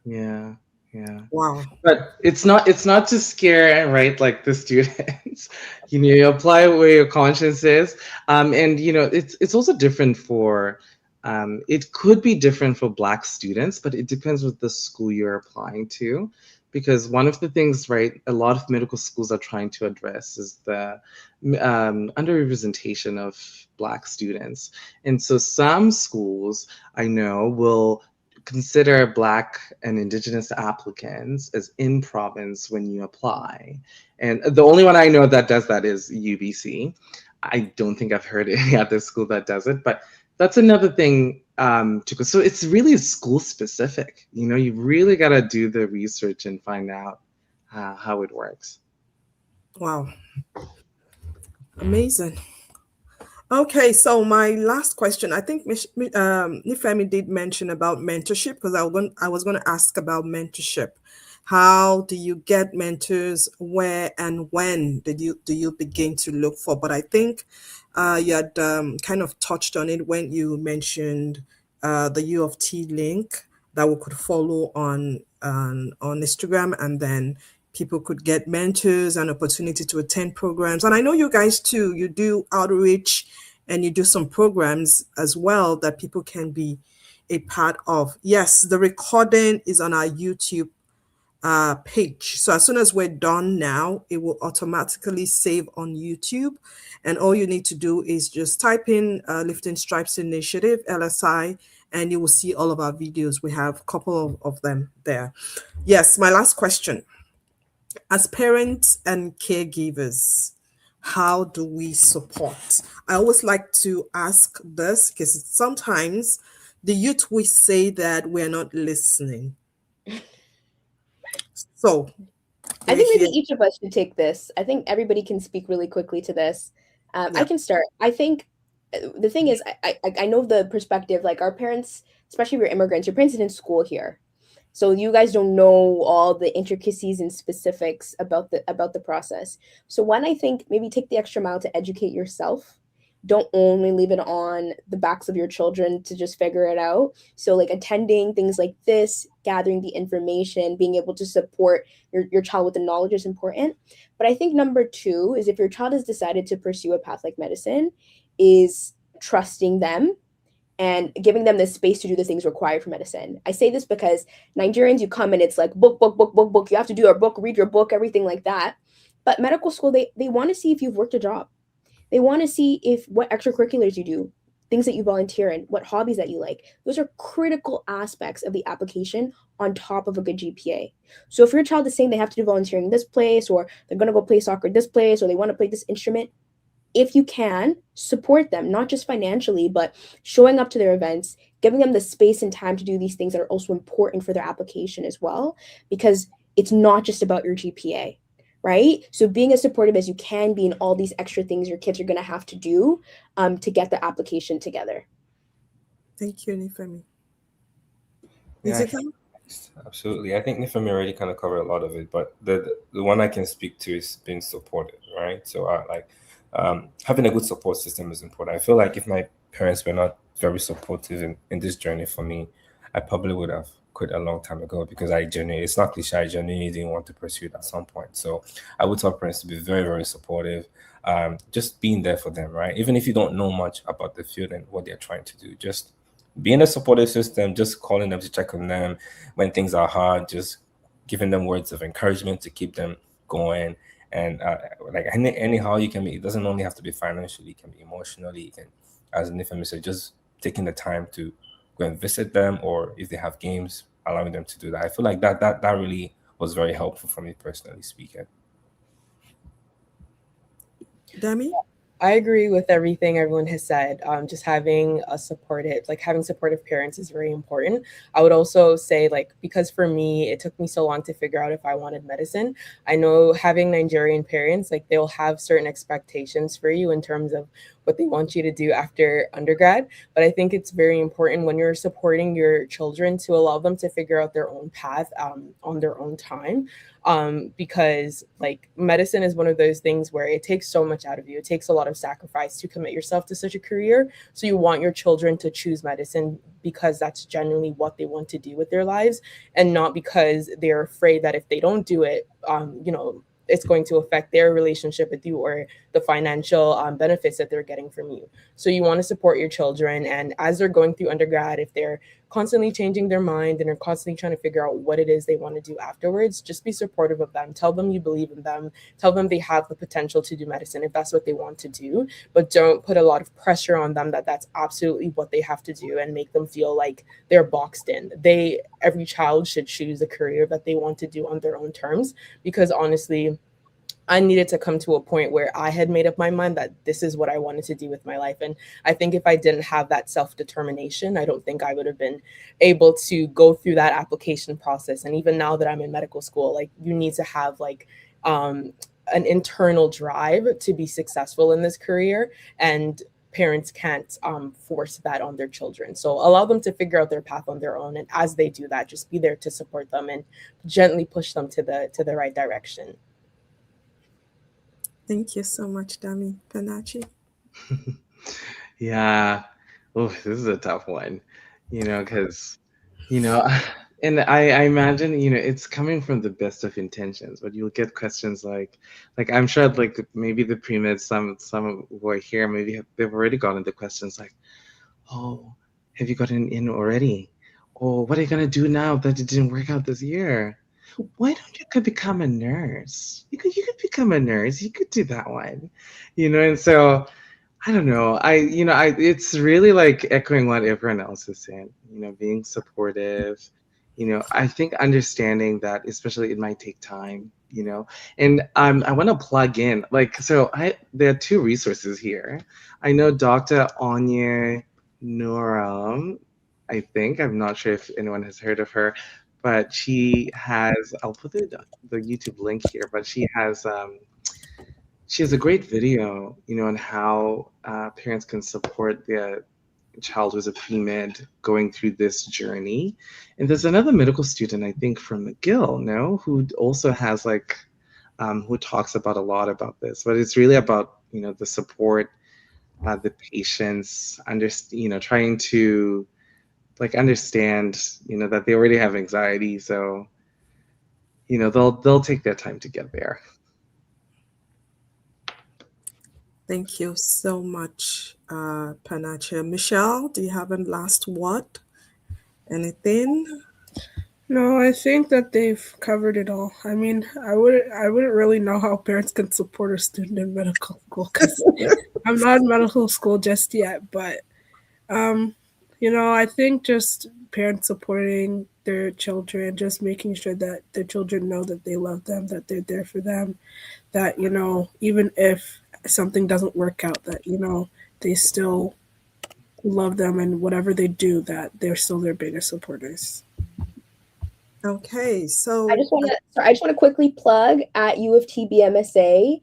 S5: Yeah. Yeah.
S1: Wow.
S5: But it's not to scare, right? Like the students, you apply where your conscience is. And it's also different for it could be different for Black students, but it depends with the school you're applying to. Because one of the things, right, a lot of medical schools are trying to address is the underrepresentation of Black students. And so some schools I know will consider Black and Indigenous applicants as in province when you apply. And the only one I know that does that is UBC. I don't think I've heard any other school that does it, but that's another thing to go. So it's really school specific. You really got to do the research and find out how it works.
S1: Wow. Amazing. Okay, so my last question, I think Nifemi did mention about mentorship because I was going to ask about mentorship. How do you get mentors? Where and when do you begin to look for? But I think you had kind of touched on it when you mentioned the U of T link that we could follow on Instagram, and then people could get mentors and opportunity to attend programs. And I know you guys too, you do outreach and you do some programs as well that people can be a part of. Yes, the recording is on our YouTube page. So as soon as we're done now, it will automatically save on YouTube. And all you need to do is just type in Lifting Stripes Initiative, LSI, and you will see all of our videos. We have a couple of them there. Yes, my last question. As parents and caregivers, how do we support? I always like to ask this because sometimes the youth we say that we're not listening. So
S6: I
S1: we're
S6: think maybe
S1: here.
S6: each of us should take this. I think everybody can speak really quickly to this. I
S1: Yeah.
S6: can start. I think the thing is, I know the perspective. Like our parents, especially if you're immigrants, your parents didn't school here, so you guys don't know all the intricacies and specifics about the process. So one, I think maybe take the extra mile to educate yourself. Don't only leave it on the backs of your children to just figure it out. So like attending things like this, gathering the information, being able to support your child with the knowledge is important. But I think number two is if your child has decided to pursue a path like medicine, is trusting them and giving them the space to do the things required for medicine. I say this because Nigerians, you come and it's like book, book, book, book, book. You have to do your book, read your book, everything like that. But medical school, they want to see if you've worked a job. They want to see if what extracurriculars you do, things that you volunteer in, what hobbies that you like. Those are critical aspects of the application on top of a good GPA. So if your child is saying they have to do volunteering in this place, or they're going to go play soccer this place, or they want to play this instrument, if you can, support them, not just financially, but showing up to their events, giving them the space and time to do these things that are also important for their application as well, because it's not just about your GPA, right? So being as supportive as you can be in all these extra things your kids are going to have to do to get the application together.
S1: Thank you, Nifemi.
S3: Yeah,
S1: Ezekiel?
S3: absolutely. I think Nifemi already kind of covered a lot of it, but the one I can speak to is being supported, right? So having a good support system is important. I feel like if my parents were not very supportive in this journey for me, I probably would have quit a long time ago because it's not cliche, I genuinely didn't want to pursue it at some point. So I would tell parents to be very, very supportive. Just being there for them, right? Even if you don't know much about the field and what they're trying to do, just being a supportive system, just calling them to check on them when things are hard, just giving them words of encouragement to keep them going. And like anyhow you can be, it doesn't only have to be financially, it can be emotionally, it can, as Nifemi said, just taking the time to go and visit them, or if they have games, allowing them to do that. I feel like that really was very helpful for me personally speaking.
S1: Demi?
S4: I agree with everything everyone has said. Just having supportive parents is very important. I would also say, like, because for me, it took me so long to figure out if I wanted medicine. I know having Nigerian parents, like, they'll have certain expectations for you in terms of what they want you to do after undergrad. But I think it's very important when you're supporting your children to allow them to figure out their own path on their own time. Because like medicine is one of those things where it takes so much out of you. It takes a lot of sacrifice to commit yourself to such a career. So you want your children to choose medicine because that's genuinely what they want to do with their lives, and not because they're afraid that if they don't do it, it's going to affect their relationship with you or the financial benefits that they're getting from you. So you want to support your children. And as they're going through undergrad, if they're constantly changing their mind and are constantly trying to figure out what it is they want to do afterwards, just be supportive of them. Tell them you believe in them. Tell them they have the potential to do medicine if that's what they want to do. But don't put a lot of pressure on them that that's absolutely what they have to do and make them feel like they're boxed in. Every child should choose a career that they want to do on their own terms, because honestly, I needed to come to a point where I had made up my mind that this is what I wanted to do with my life. And I think if I didn't have that self-determination, I don't think I would have been able to go through that application process. And even now that I'm in medical school, like, you need to have like an internal drive to be successful in this career. And parents can't force that on their children. So allow them to figure out their path on their own, and as they do that, just be there to support them and gently push them to the right direction.
S1: Thank you so much, Dami. Panache?
S5: Yeah. Oh, this is a tough one, because, and I imagine, it's coming from the best of intentions, but you'll get questions like I'm sure, like maybe the pre-med, some who are here, maybe they've already gotten the questions like, oh, have you gotten in already? Or what are you gonna do now that it didn't work out this year? Why don't you could become a nurse? You could become a nurse. You could do that one, and so I don't know. It's really like echoing what everyone else is saying, being supportive, I think understanding that, especially it might take time, and I want to plug in, there are two resources here. I know Dr. Anya Nuram, I'm not sure if anyone has heard of her, but she has, I'll put the YouTube link here, but she has a great video, on how parents can support their child who's a pre-med going through this journey. And there's another medical student, I think, from McGill, no, who also has who talks about a lot about this. But it's really about, the support, the patients, trying to understand, that they already have anxiety. So, they'll take their time to get there.
S1: Thank you so much, Panache. Michelle, do you have a last word? Anything?
S2: No, I think that they've covered it all. I mean, I wouldn't really know how parents can support a student in medical school because I'm not in medical school just yet. But, I think just parents supporting their children, just making sure that their children know that they love them, that they're there for them, that, even if something doesn't work out, that, they still love them, and whatever they do, that they're still their biggest supporters.
S1: Okay, so
S6: I just want to quickly plug at U of T BMSA.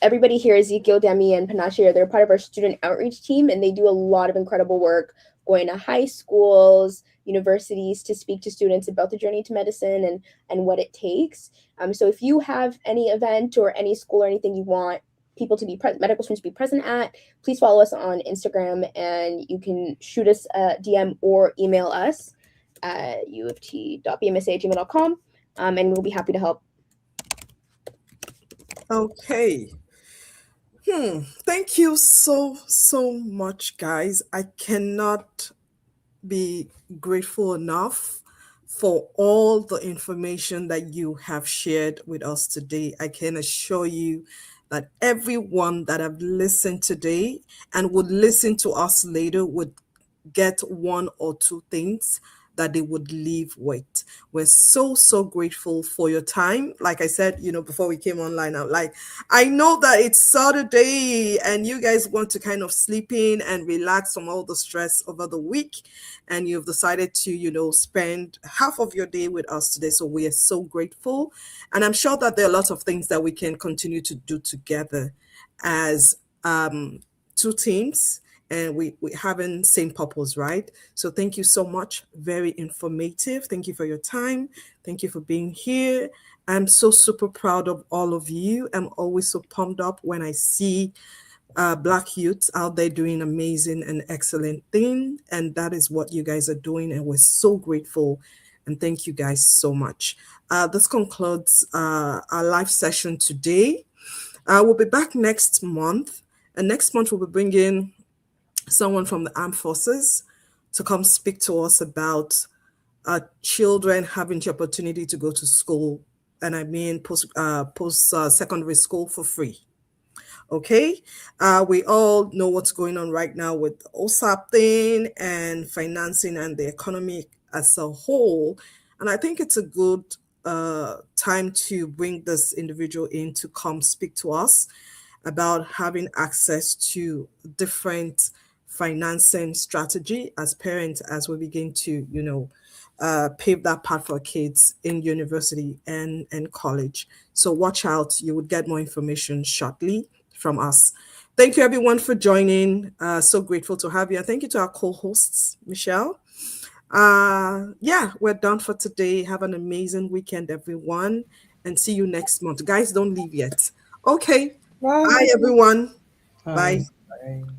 S6: Everybody here, Ezekiel, Demi, and Panache, they're part of our student outreach team, and they do a lot of incredible work going to high schools, universities to speak to students about the journey to medicine and what it takes. So if you have any event or any school or anything you want people to be medical students to be present at, please follow us on Instagram, and you can shoot us a DM or email us at uft.bmsa@gmail.com, and we'll be happy to help.
S1: Okay. Thank you so much, guys. I cannot be grateful enough for all the information that you have shared with us today. I can assure you that everyone that have listened today and would listen to us later would get one or two things that they would leave with. We're so grateful for your time. Like I said, before we came online, I know that it's Saturday and you guys want to kind of sleep in and relax from all the stress over the week, and you've decided to, spend half of your day with us today. So we are so grateful. And I'm sure that there are lots of things that we can continue to do together as two teams, and we having same purpose, right? So thank you so much. Very informative. Thank you for your time. Thank you for being here. I'm so super proud of all of you. I'm always so pumped up when I see Black youths out there doing amazing and excellent thing. And that is what you guys are doing. And we're so grateful. And thank you guys so much. This concludes our live session today. We'll be back next month. And next month, we'll be bringing someone from the armed forces to come speak to us about children having the opportunity to go to school, and I mean post secondary school for free. Okay, we all know what's going on right now with the OSAP thing and financing and the economy as a whole, and I think it's a good time to bring this individual in to come speak to us about having access to different financing strategy as parents as we begin to pave that path for kids in university and college. So watch out, you would get more information shortly from us. Thank you, everyone, for joining. So grateful to have you. And thank you to our co-hosts, Michelle. Yeah, we're done for today. Have an amazing weekend, everyone, and see you next month. Guys, don't leave yet. Okay.
S4: Bye.
S1: Bye, everyone.
S5: Hi.
S1: Bye.
S3: Bye.